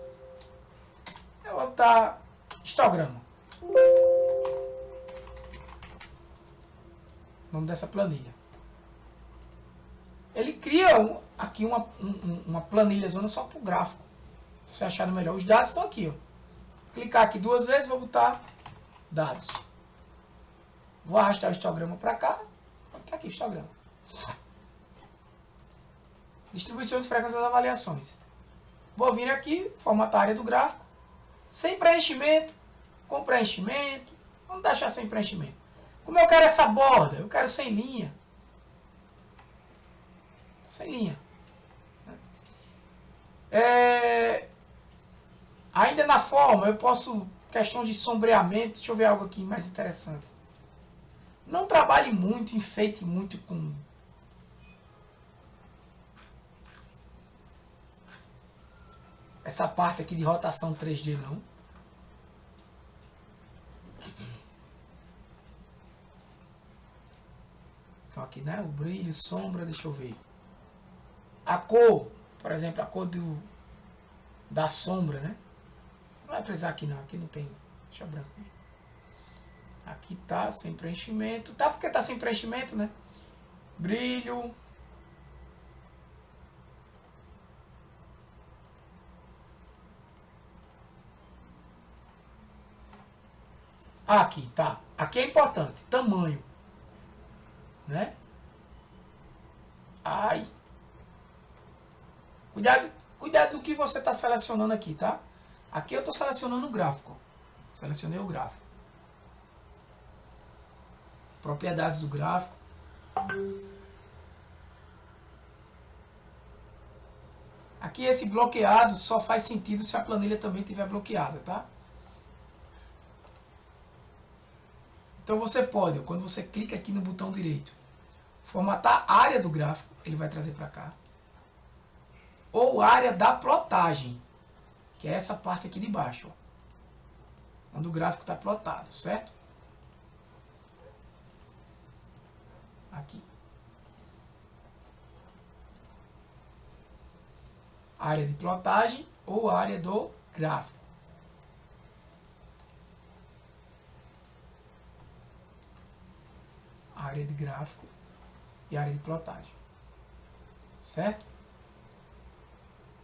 Eu vou botar histograma. O nome dessa planilha. Ele cria aqui uma planilha zona só para o gráfico. Se você achar melhor. Os dados estão aqui. Ó. Clicar aqui 2 vezes, vou botar dados. Vou arrastar o histograma para cá. Está aqui o histograma. Distribuição de frequência das avaliações. Vou vir aqui, formatar a área do gráfico. Sem preenchimento. Com preenchimento. Vamos deixar sem preenchimento. Como eu quero essa borda? Eu quero sem linha. Sem linha. Ainda na forma, eu posso... Questão de sombreamento. Deixa eu ver algo aqui mais interessante. Não trabalhe muito, enfeite muito com... essa parte aqui de rotação 3D, não. Então aqui, né? O brilho, sombra, deixa eu ver. A cor, por exemplo, a cor da sombra, né? Não vai precisar aqui não, aqui não tem. Deixa eu branco. Aqui tá sem preenchimento. Tá porque tá sem preenchimento, né? Brilho. Aqui, tá. Aqui é importante. Tamanho. Né? Ai. Cuidado do que você está selecionando aqui, tá? Aqui eu estou selecionando o gráfico. Selecionei o gráfico. Propriedades do gráfico. Aqui esse bloqueado só faz sentido se a planilha também estiver bloqueada, tá? Então você pode, quando você clica aqui no botão direito, formatar a área do gráfico, ele vai trazer para cá. Ou área da plotagem, que é essa parte aqui de baixo, ó, onde o gráfico está plotado, certo? Aqui. Área de plotagem ou área do gráfico. Área de gráfico e área de plotagem. Certo?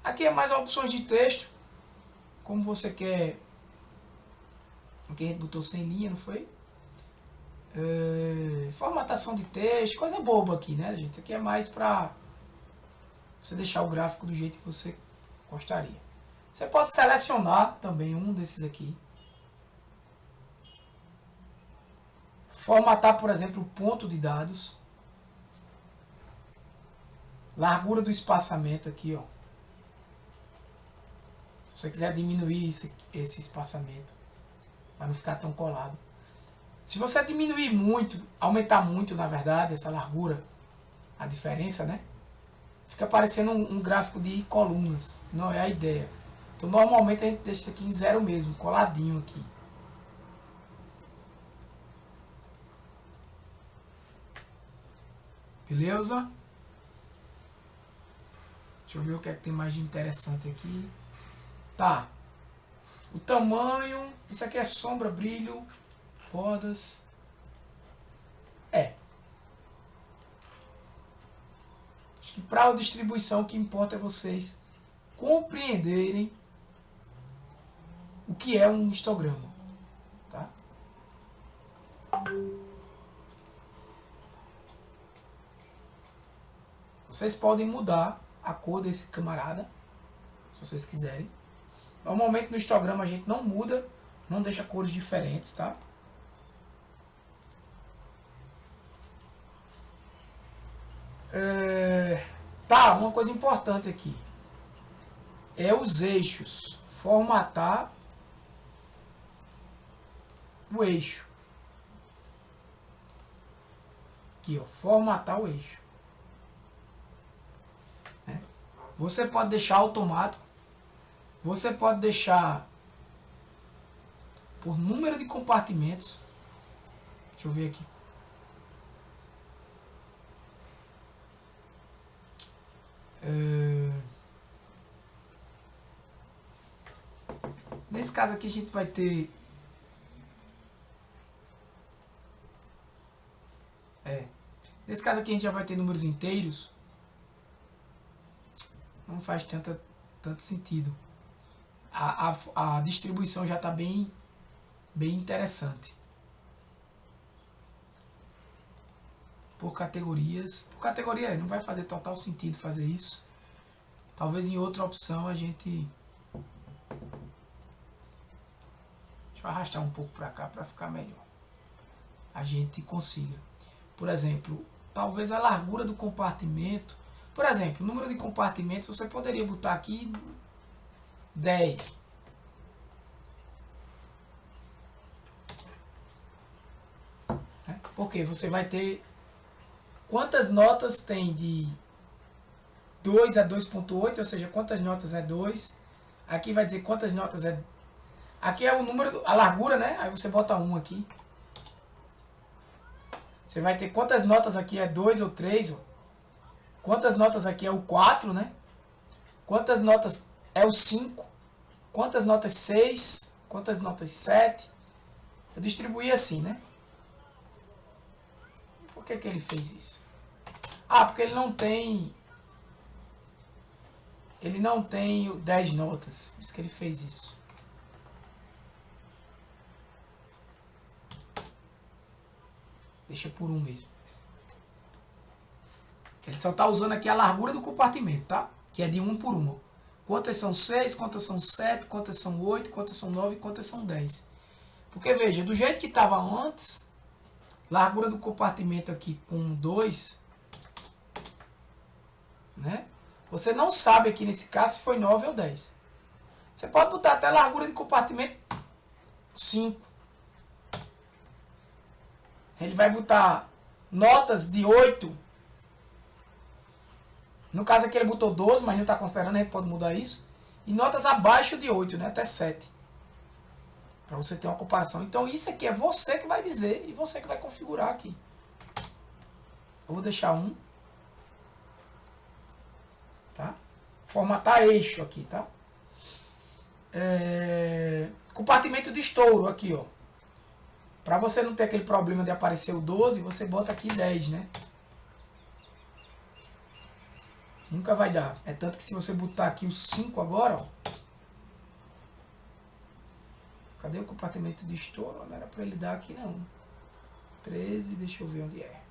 Aqui é mais opções de texto. Como você quer. Aqui a gente botou sem linha, não foi? Formatação de texto. Coisa boba aqui, né, gente? Aqui é mais para você deixar o gráfico do jeito que você gostaria. Você pode selecionar também um desses aqui. Formatar, por exemplo, o ponto de dados. Largura do espaçamento aqui, ó. Se você quiser diminuir esse espaçamento, para não ficar tão colado. Se você diminuir muito, aumentar muito, na verdade, essa largura, a diferença, né? Fica parecendo um gráfico de colunas. Não é a ideia. Então, normalmente, a gente deixa isso aqui em 0 mesmo, coladinho aqui. Beleza? Deixa eu ver o que é que tem mais de interessante aqui. Tá. O tamanho. Isso aqui é sombra, brilho, bordas. Acho que para a distribuição o que importa é vocês compreenderem o que é um histograma. Tá? Vocês podem mudar a cor desse camarada, se vocês quiserem. Normalmente no histograma a gente não muda, não deixa cores diferentes, tá? Tá, uma coisa importante aqui. É os eixos. Formatar o eixo. Aqui, ó, formatar o eixo. Você pode deixar automático. Você pode deixar por número de compartimentos. Deixa eu ver aqui. Nesse caso aqui a gente vai ter nesse caso aqui a gente já vai ter números inteiros. Não faz tanto sentido. A distribuição já está bem interessante. Por categorias. Por categoria não vai fazer total sentido fazer isso. Talvez em outra opção a gente... Deixa eu arrastar um pouco para cá para ficar melhor. A gente consiga. Por exemplo, talvez a largura do compartimento. Por exemplo, o número de compartimentos você poderia botar aqui 10. Porque você vai ter... Quantas notas tem de 2 a 2.8, ou seja, quantas notas é 2. Aqui vai dizer quantas notas é... Aqui é o número, a largura, né? Aí você bota 1 aqui. Você vai ter quantas notas aqui é 2 ou 3, ó. Quantas notas aqui é o 4, né? Quantas notas é o 5? Quantas notas 6? Quantas notas 7? Eu distribuí assim, né? Por que ele fez isso? Ah, porque ele não tem 10 notas. Por isso que ele fez isso. Deixa por 1 mesmo. Ele só está usando aqui a largura do compartimento, tá? Que é de 1 por 1. Quantas são 6, quantas são 7, quantas são 8, quantas são 9 e quantas são 10. Porque, veja, do jeito que estava antes, largura do compartimento aqui com 2, né? Você não sabe aqui nesse caso se foi 9 ou 10. Você pode botar até a largura de compartimento 5. Ele vai botar notas de 8. No caso aqui ele botou 12, mas não está considerando, a gente pode mudar isso. E notas abaixo de 8, né? Até 7. Para você ter uma comparação. Então isso aqui é você que vai dizer e você que vai configurar aqui. Eu vou deixar 1. Tá? Formatar eixo aqui, tá? Compartimento de estouro aqui, ó. Para você não ter aquele problema de aparecer o 12, você bota aqui 10, né? Nunca vai dar. É tanto que se você botar aqui o 5 agora, ó. Cadê o compartimento de estouro? Não era para ele dar aqui não. 13, deixa eu ver onde é.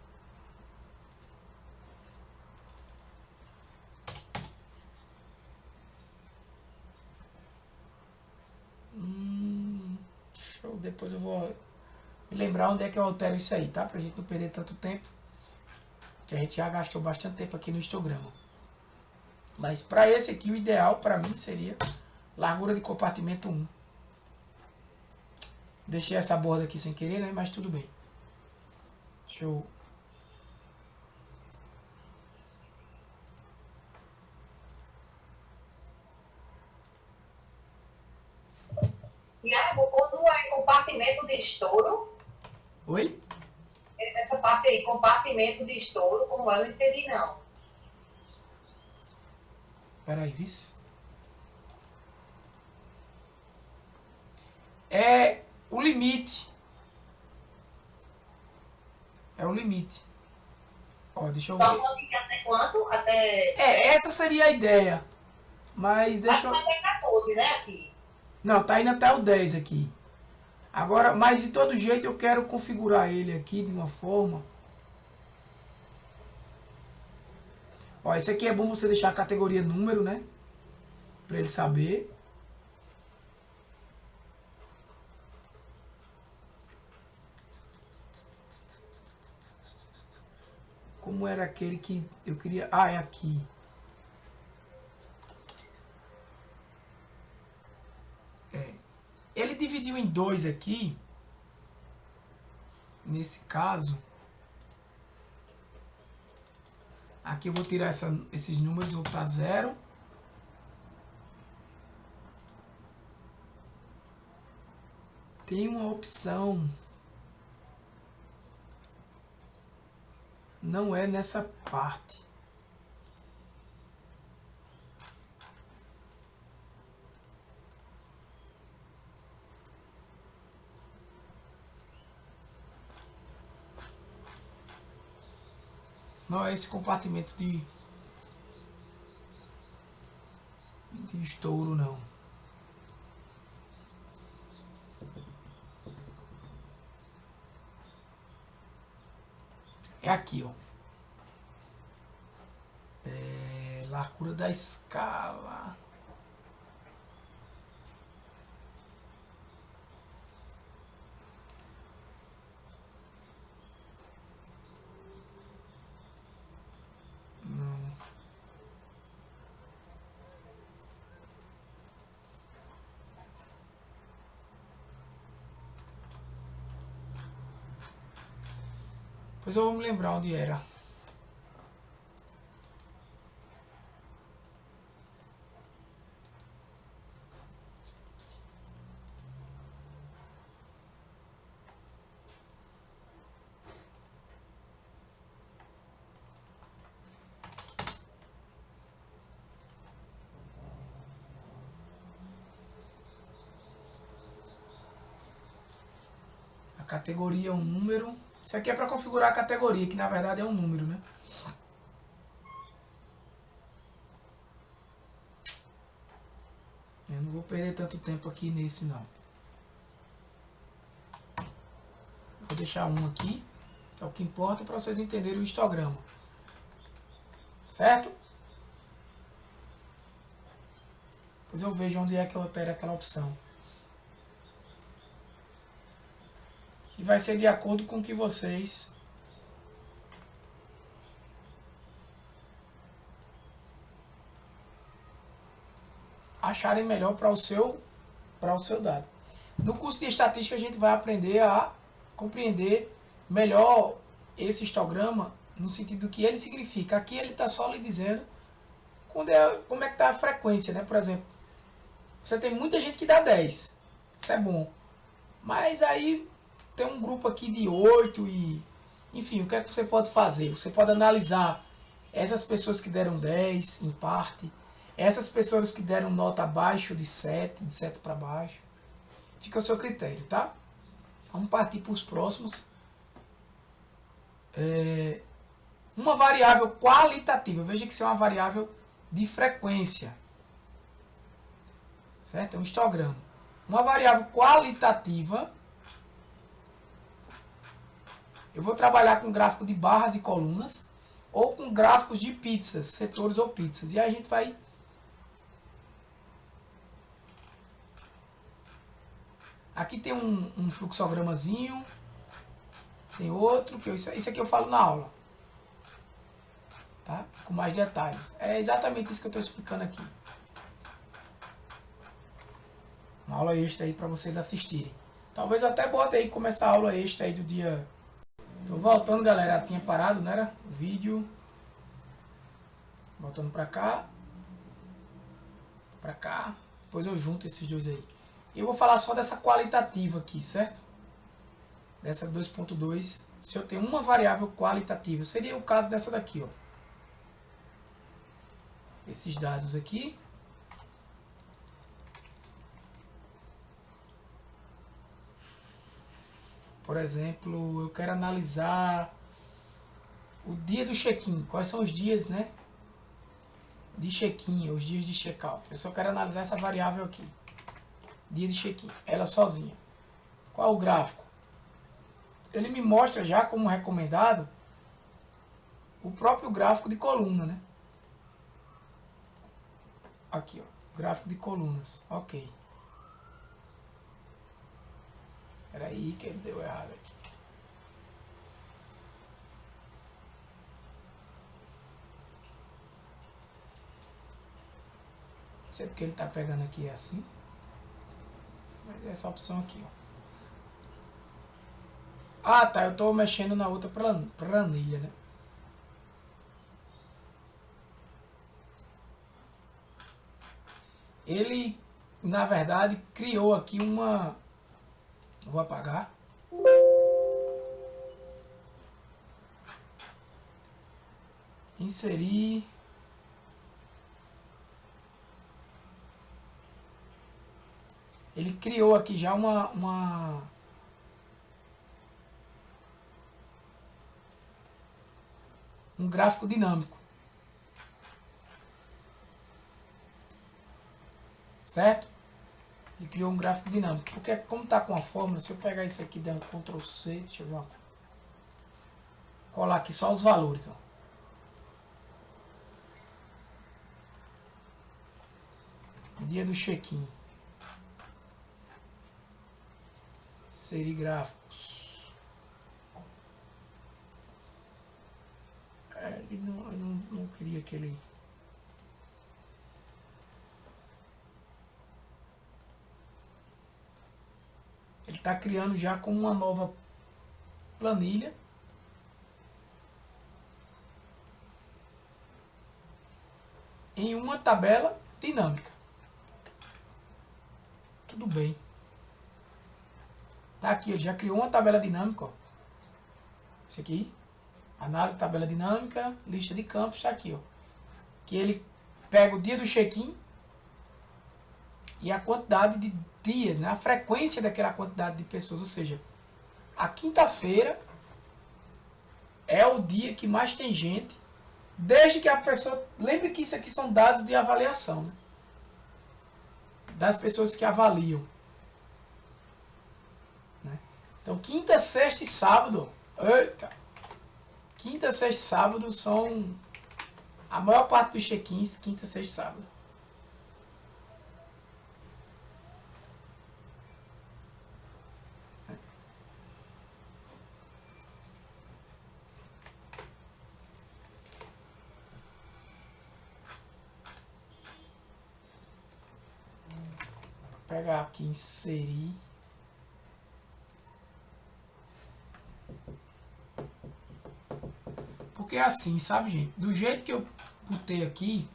Show. Depois eu vou me lembrar onde é que eu altero isso aí, tá? Pra gente não perder tanto tempo. Que a gente já gastou bastante tempo aqui no histograma. Mas para esse aqui, o ideal para mim seria largura de compartimento 1. Deixei essa borda aqui sem querer, né? Mas tudo bem. Deixa eu... Iago, quando é compartimento de estouro... Oi? Essa parte aí, compartimento de estouro, como eu não entendi não. Peraí, vice. É o limite. É o limite. Ó, deixa eu Só ver. pode até quanto? Até. Essa seria a ideia. Mas deixa eu... Até 14, né? Aqui. Não, tá indo até o 10 aqui. Agora, mas de todo jeito eu quero configurar ele aqui de uma forma. Ó, esse aqui é bom você deixar a categoria número, né? Pra ele saber. Como era aquele que eu queria... Ah, é aqui. Ele dividiu em dois aqui. Nesse caso. Aqui eu vou tirar esses números e vou para 0. Tem uma opção. Não é nessa parte. Não é esse compartimento de estouro, não. É aqui, ó. É largura da escala. Não. Pois eu vou me lembrar onde era. A categoria é um número. Isso aqui é para configurar a categoria, que na verdade é um número, né? Eu não vou perder tanto tempo aqui nesse, não. Vou deixar um aqui, que é o que importa para vocês entenderem o histograma. Certo? Depois eu vejo onde é que eu altero aquela opção. E vai ser de acordo com o que vocês acharem melhor para o seu dado. No curso de estatística a gente vai aprender a compreender melhor esse histograma no sentido do que ele significa. Aqui ele está só lhe dizendo como é que está a frequência, né? Por exemplo, você tem muita gente que dá 10, isso é bom, mas aí tem um grupo aqui de 8 e... Enfim, o que é que você pode fazer? Você pode analisar essas pessoas que deram 10, em parte. Essas pessoas que deram nota abaixo de 7 para baixo. Fica ao seu critério, tá? Vamos partir para os próximos. Uma variável qualitativa. Veja que isso é uma variável de frequência. Certo? É um histograma. Uma variável qualitativa... Eu vou trabalhar com gráfico de barras e colunas ou com gráficos de pizzas, setores ou pizzas. E aí a gente vai... Aqui tem um fluxogramazinho. Tem outro. Isso aqui eu falo na aula. Tá? Com mais detalhes. É exatamente isso que eu estou explicando aqui. Uma aula extra aí para vocês assistirem. Talvez eu até bote aí, começar a aula extra aí do dia... Tô voltando, galera. Tinha parado, não era? O vídeo. Voltando pra cá. Pra cá. Depois eu junto esses dois aí. E eu vou falar só dessa qualitativa aqui, certo? Dessa 2.2. Se eu tenho uma variável qualitativa. Seria o caso dessa daqui, ó. esses dados aqui. Por exemplo, eu quero analisar o dia do check-in. Quais são os dias, né, de check-in, os dias de check-out. Eu só quero analisar essa variável aqui. Dia de check-in, ela sozinha. Qual é o gráfico? Ele me mostra já como recomendado o próprio gráfico de coluna, né? Aqui, ó, gráfico de colunas. Ok. Espera aí que ele deu errado aqui. Não sei porque ele está pegando aqui assim. Mas essa opção aqui, ó. Ah, tá. Eu estou mexendo na outra planilha, né? Ele, na verdade, criou aqui uma... Vou apagar. Inserir. Ele criou aqui já um gráfico dinâmico. Certo? Ele criou um gráfico dinâmico. Porque como está com a fórmula, se eu pegar isso aqui e der um Ctrl C, deixa eu ver, colar aqui só os valores, ó. Dia do check-in. Inserir gráficos. Ele não queria aquele... Ele está criando já com uma nova planilha. Em uma tabela dinâmica. Tudo bem. Tá aqui, ele já criou uma tabela dinâmica, ó. Isso aqui. Análise de tabela dinâmica, lista de campos, está aqui, ó. Que ele pega o dia do check-in e a quantidade de dias, né? A frequência daquela quantidade de pessoas. Ou seja, a quinta-feira é o dia que mais tem gente, desde que a pessoa... Lembre que isso aqui são dados de avaliação, né? Das pessoas que avaliam. Né? Então, quinta, sexta e sábado... Eita! Quinta, sexta e sábado são... A maior parte dos check-ins, quinta, sexta e sábado. Vou pegar aqui, inserir. Porque é assim, sabe, gente? Do jeito que eu botei aqui,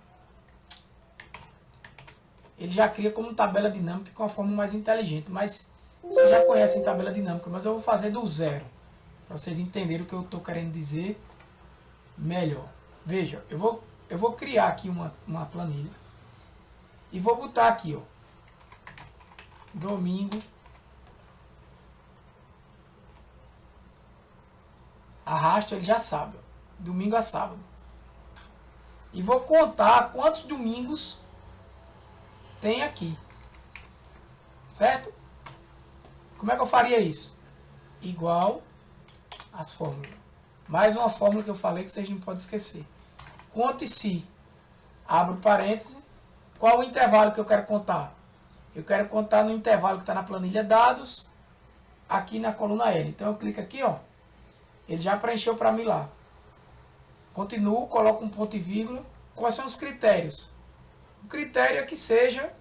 ele já cria como tabela dinâmica com a forma mais inteligente. Mas vocês já conhecem tabela dinâmica, mas eu vou fazer do zero. Para vocês entenderem o que eu estou querendo dizer melhor. Veja, eu vou criar aqui uma planilha. E vou botar aqui, ó. Domingo. Arrasto, ele já sabe, ó. Domingo a sábado. E vou contar quantos domingos tem aqui. Certo? Como é que eu faria isso? Igual as fórmulas. Mais uma fórmula que eu falei que vocês não podem esquecer. Conte-se. Abro parênteses. Qual o intervalo que eu quero contar? Eu quero contar no intervalo que está na planilha dados. Aqui na coluna L. Então eu clico aqui, ó. Ele já preencheu para mim lá. Continuo, coloco um ponto e vírgula. Quais são os critérios? O critério é que seja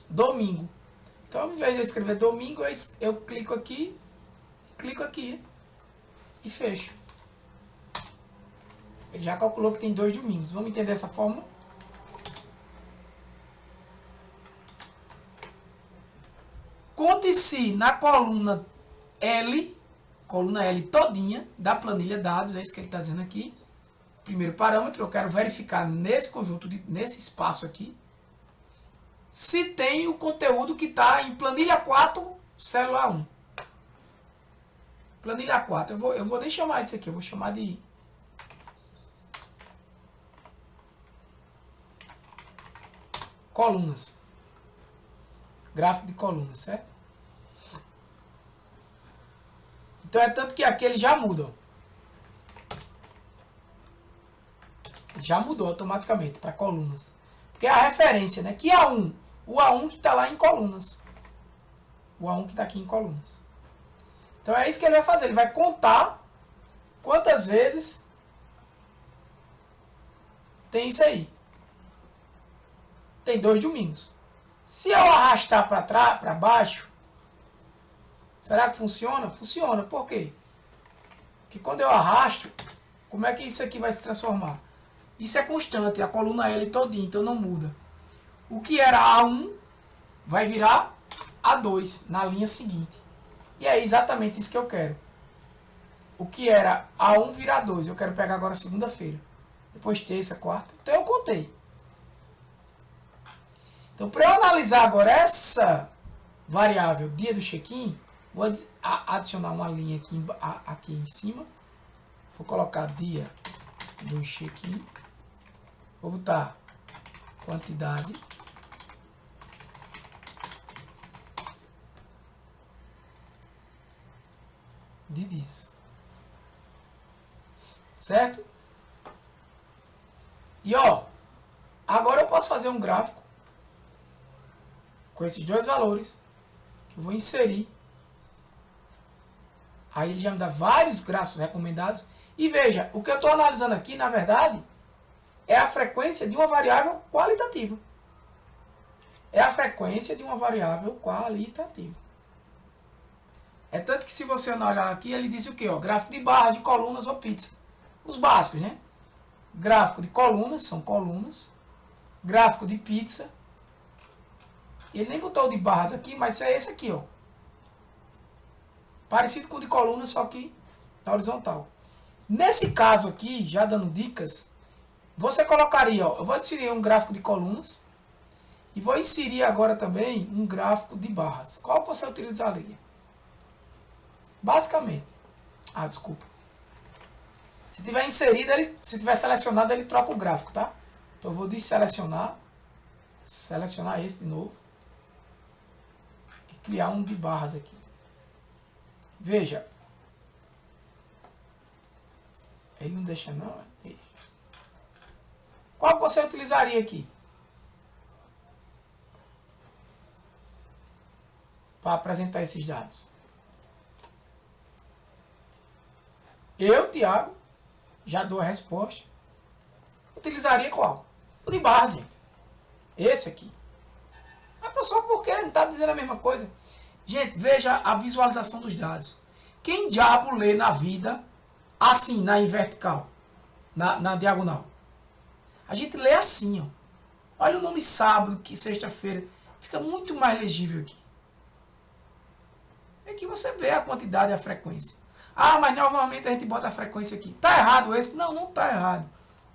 domingo. Então, ao invés de eu escrever domingo, eu clico aqui e fecho. Ele já calculou que tem 2 domingos. Vamos entender essa fórmula? Conte-se na coluna L todinha da planilha dados, é isso que ele está dizendo aqui, primeiro parâmetro, eu quero verificar nesse conjunto, nesse espaço aqui, se tem o conteúdo que está em planilha 4, célula 1. Planilha 4, eu vou nem chamar disso aqui, eu vou chamar de colunas. Gráfico de colunas, certo? Então é tanto que aqui ele já muda. Já mudou automaticamente para colunas. Porque é a referência, né? Que A1. O A1 que está lá em colunas. O A1 que está aqui em colunas. Então é isso que ele vai fazer. Ele vai contar quantas vezes tem isso aí. Tem 2 domingos. Se eu arrastar para baixo, será que funciona? Funciona. Por quê? Porque quando eu arrasto, como é que isso aqui vai se transformar? Isso é constante, a coluna L todinha, então não muda. O que era A1 vai virar A2 na linha seguinte. E é exatamente isso que eu quero. O que era A1 vira A2. Eu quero pegar agora segunda-feira. Depois terça, quarta. Então eu contei. Então para eu analisar agora essa variável dia do check-in, vou adicionar uma linha aqui em cima. Vou colocar dia do check-in. Vou botar quantidade. De dias. Certo? E ó, agora eu posso fazer um gráfico com esses dois valores que eu vou inserir. Aí ele já me dá vários gráficos recomendados. E veja, o que eu estou analisando aqui, na verdade, é a frequência de uma variável qualitativa. É a frequência de uma variável qualitativa. É tanto que se você não olhar aqui, ele diz o quê? Ó, gráfico de barra, de colunas ou pizza. Os básicos, né? Gráfico de colunas, são colunas. Gráfico de pizza. Ele nem botou o de barras aqui, mas é esse aqui, ó. Parecido com o de colunas, só que na horizontal. Nesse caso aqui, já dando dicas, você colocaria, ó, eu vou inserir um gráfico de colunas e vou inserir agora também um gráfico de barras. Qual você utilizaria? Basicamente. Ah, desculpa. Se tiver inserido, se tiver selecionado, ele troca o gráfico, tá? Então eu vou desselecionar, selecionar esse de novo e criar um de barras aqui. Veja. Ele não deixa não, deixa. Qual você utilizaria aqui? Para apresentar esses dados. Eu, Thiago, já dou a resposta. Utilizaria qual? O de barras, gente. Esse aqui. Mas só porque não está dizendo a mesma coisa. Gente, veja a visualização dos dados. Quem diabo lê na vida assim, na vertical, na diagonal? A gente lê assim, ó. Olha o nome sábado, que sexta-feira. Fica muito mais legível aqui. É que você vê a quantidade e a frequência. Ah, mas normalmente a gente bota a frequência aqui. Tá errado esse? Não, não tá errado.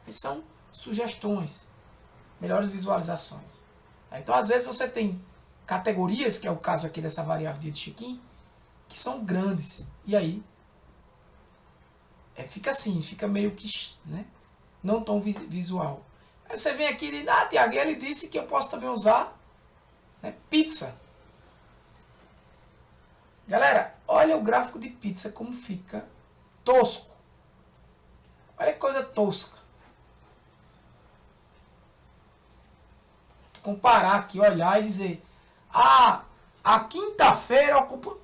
Essas são sugestões. Melhores visualizações. Então, às vezes você tem categorias, que é o caso aqui dessa variável de check-in, que são grandes. E aí, fica assim, fica meio que, né, não tão visual. Aí você vem aqui e diz, ah, Thiago, ele disse que eu posso também usar, né, pizza. Galera, olha o gráfico de pizza como fica tosco. Olha que coisa tosca. Comparar aqui, olhar e dizer, ah, a quinta-feira ocupa...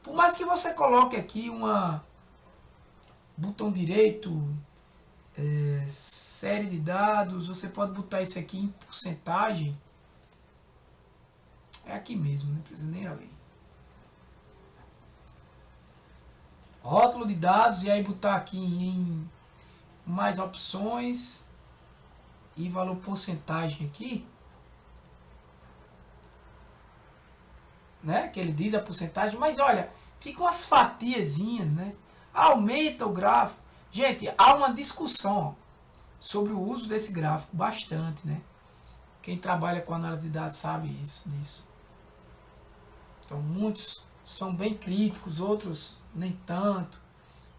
Por mais que você coloque aqui botão direito, série de dados, você pode botar isso aqui em porcentagem. É aqui mesmo, não precisa nem ler. Rótulo de dados e aí botar aqui em mais opções e valor porcentagem aqui, né? Que ele diz a porcentagem, mas olha, ficam umas fatiazinhas, né? Aumenta o gráfico. Gente, há uma discussão. sobre o uso desse gráfico bastante, né? Quem trabalha com análise de dados sabe disso. Então muitos são bem críticos, outros nem tanto.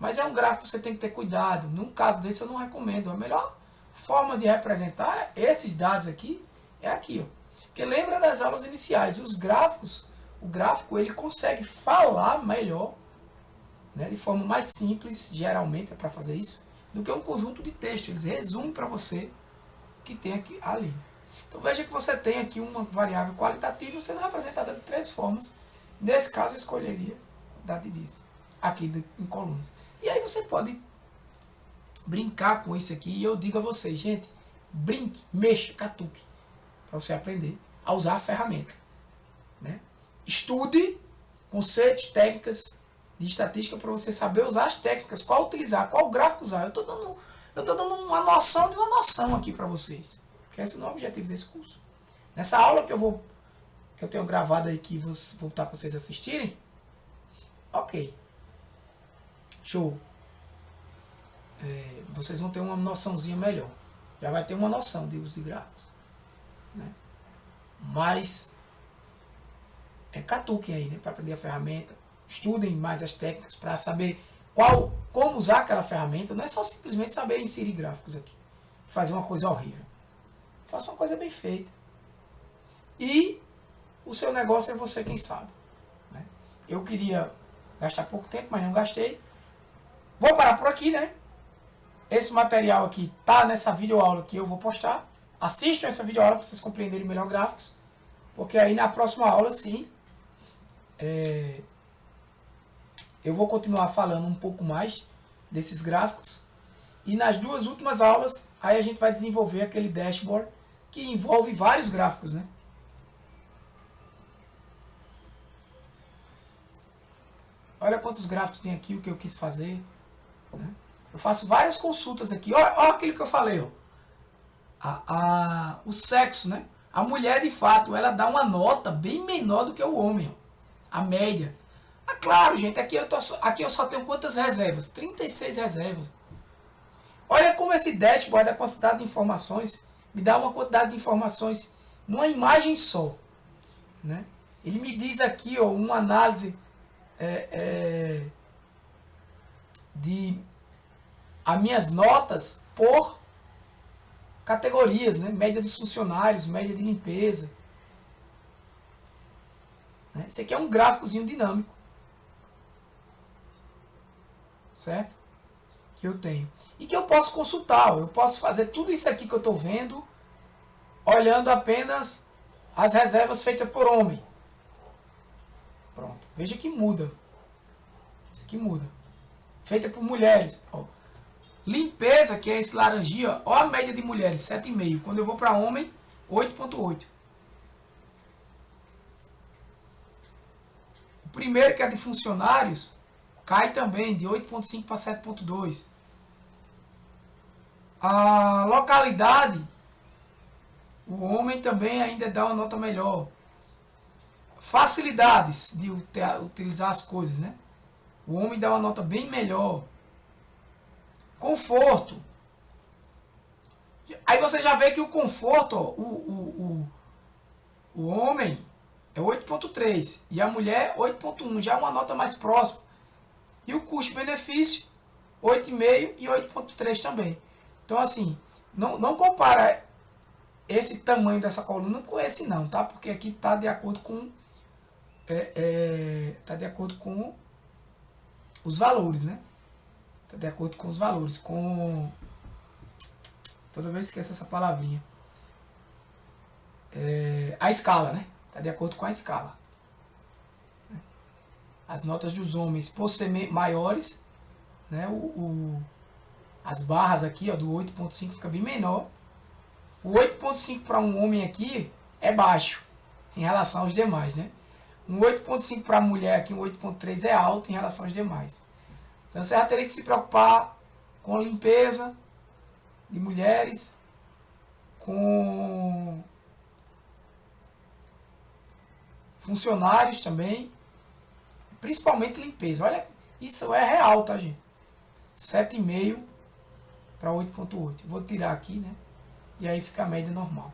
Mas é um gráfico que você tem que ter cuidado. Num caso desse eu não recomendo. A melhor forma de representar esses dados aqui é aqui, ó. Porque lembra das aulas iniciais, os gráficos, o gráfico ele consegue falar melhor, né, de forma mais simples, geralmente é para fazer isso, do que um conjunto de texto. Eles resumem para você o que tem aqui ali. Então veja que você tem aqui uma variável qualitativa sendo representada de 3 formas. Nesse caso eu escolheria a quantidade de dias, aqui em colunas. E aí você pode brincar com isso aqui, e eu digo a vocês, gente, brinque, mexa, catuque, para você aprender a usar a ferramenta, né? Estude conceitos, técnicas de estatística para você saber usar as técnicas, qual utilizar, qual gráfico usar. Eu estou dando uma noção de uma noção aqui para vocês, porque esse não é o objetivo desse curso. Nessa aula que eu tenho gravado aí, que vou botar para vocês assistirem, ok, show. Vocês vão ter uma noçãozinha melhor. Já vai ter uma noção de uso de gráficos, né? Mas catuquem aí, né, para aprender a ferramenta. Estudem mais as técnicas para saber como usar aquela ferramenta. Não é só simplesmente saber inserir gráficos aqui, fazer uma coisa horrível. Faça uma coisa bem feita. E o seu negócio é você quem sabe, né? Eu queria gastar pouco tempo, mas não gastei. Vou parar por aqui, né? Esse material aqui tá nessa videoaula que eu vou postar. Assistam essa videoaula para vocês compreenderem melhor gráficos. Porque aí na próxima aula, sim, eu vou continuar falando um pouco mais desses gráficos. E nas 2 últimas aulas, aí a gente vai desenvolver aquele dashboard que envolve vários gráficos, né? Olha quantos gráficos tem aqui, o que eu quis fazer, né? Eu faço várias consultas aqui. Olha aquilo que eu falei, ó. O sexo, né? A mulher, de fato, ela dá uma nota bem menor do que o homem, ó. A média. Claro, gente, aqui eu só tenho quantas reservas? 36 reservas. Olha como esse dashboard, a quantidade de informações, me dá uma quantidade de informações numa imagem só, né? Ele me diz aqui, ó, uma análise de as minhas notas por categorias, né? Média dos funcionários, média de limpeza. Esse aqui é um gráficozinho dinâmico, certo? Que eu tenho. E que eu posso consultar. Eu posso fazer tudo isso aqui que eu estou vendo, olhando apenas as reservas feitas por homem. Pronto. Veja que muda. Isso aqui muda. Feita por mulheres. Ó. Limpeza, que é esse laranjinha, ó a média de mulheres, 7,5. Quando eu vou para homem, 8,8. O primeiro, que é de funcionários, cai também de 8,5 para 7,2. A localidade, o homem também ainda dá uma nota melhor. Facilidades de utilizar as coisas, né? O homem dá uma nota bem melhor. Conforto. Aí você já vê que o conforto, ó, o homem é 8,3 e a mulher 8,1, já é uma nota mais próxima. E o custo-benefício 8,5 e 8,3 também. Então assim, não compara esse tamanho dessa coluna com esse não, tá? Porque aqui está de acordo com tá de acordo com os valores, né? Tá de acordo com os valores, com... Toda vez esqueço essa palavrinha. A escala, né? Tá de acordo com a escala. As notas dos homens, por ser maiores, né? As barras aqui, ó, do 8,5 fica bem menor. O 8,5 para um homem aqui é baixo em relação aos demais, né? Um 8,5 para a mulher aqui, um 8,3 é alto em relação aos demais. Então você já teria que se preocupar com a limpeza de mulheres, com funcionários também, principalmente limpeza. Olha, isso é real, tá, gente? 7,5 para 8.8. Vou tirar aqui, né? E aí fica a média normal.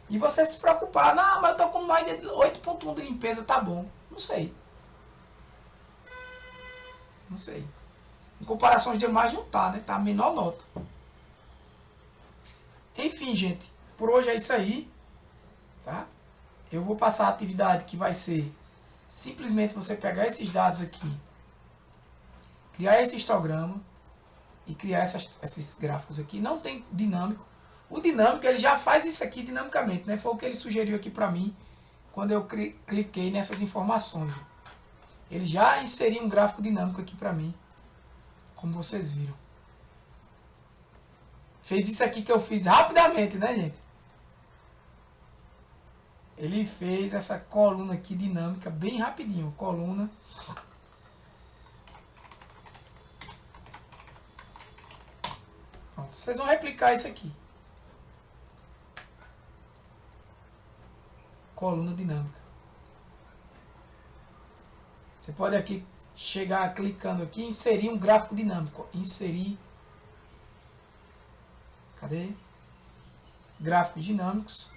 E você se preocupar, não, mas eu tô com mais de 8.1 de limpeza, tá bom. Não sei. Não sei. Em comparação às demais não tá, né? Tá a menor nota. Enfim, gente. Por hoje é isso aí. Tá? Eu vou passar a atividade que vai ser simplesmente você pegar esses dados aqui, criar esse histograma e criar esses gráficos aqui. Não tem dinâmico. O dinâmico ele já faz isso aqui dinamicamente, né? Foi o que ele sugeriu aqui para mim quando eu cliquei nessas informações. Ele já inseriu um gráfico dinâmico aqui para mim, como vocês viram. Fez isso aqui que eu fiz rapidamente, né, gente? Ele fez essa coluna aqui dinâmica bem rapidinho. Coluna. Pronto. Vocês vão replicar isso aqui. Coluna dinâmica. Você pode aqui chegar clicando aqui e inserir um gráfico dinâmico. Inserir. Cadê? Gráficos dinâmicos.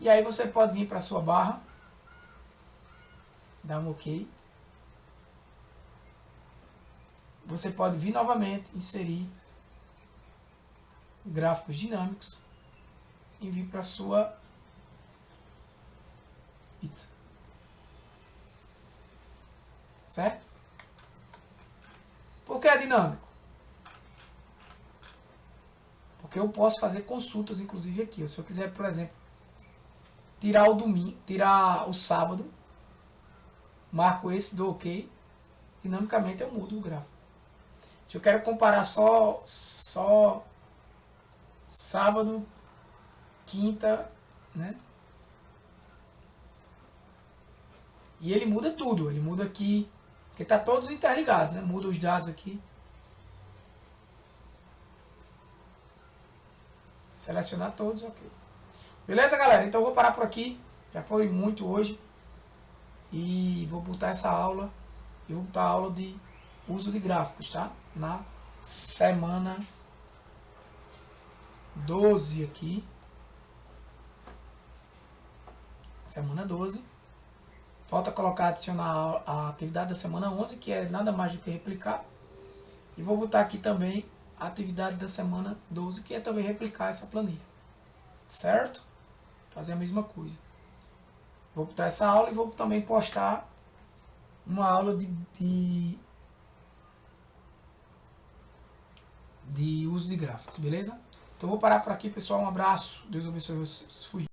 E aí você pode vir para a sua barra, dar um OK. Você pode vir novamente, inserir gráficos dinâmicos e vir para a sua pizza. Certo? Por que é dinâmico? Porque eu posso fazer consultas, inclusive aqui. Se eu quiser, por exemplo, tirar o domingo, tirar o sábado, marco esse, dou OK, dinamicamente eu mudo o gráfico. Se eu quero comparar só sábado, quinta, né? E ele muda tudo, ele muda aqui, porque tá todos interligados, né? Muda os dados aqui. Selecionar todos, OK. Beleza, galera? Então eu vou parar por aqui. Já foi muito hoje. E vou botar essa aula. E vou botar a aula de uso de gráficos, tá? Na semana 12 aqui. Semana 12. Falta colocar, adicionar a atividade da semana 11, que é nada mais do que replicar. E vou botar aqui também a atividade da semana 12, que é também replicar essa planilha. Certo? Fazer a mesma coisa. Vou botar essa aula e vou também postar uma aula de uso de gráficos, beleza? Então vou parar por aqui, pessoal. Um abraço. Deus abençoe vocês. Fui.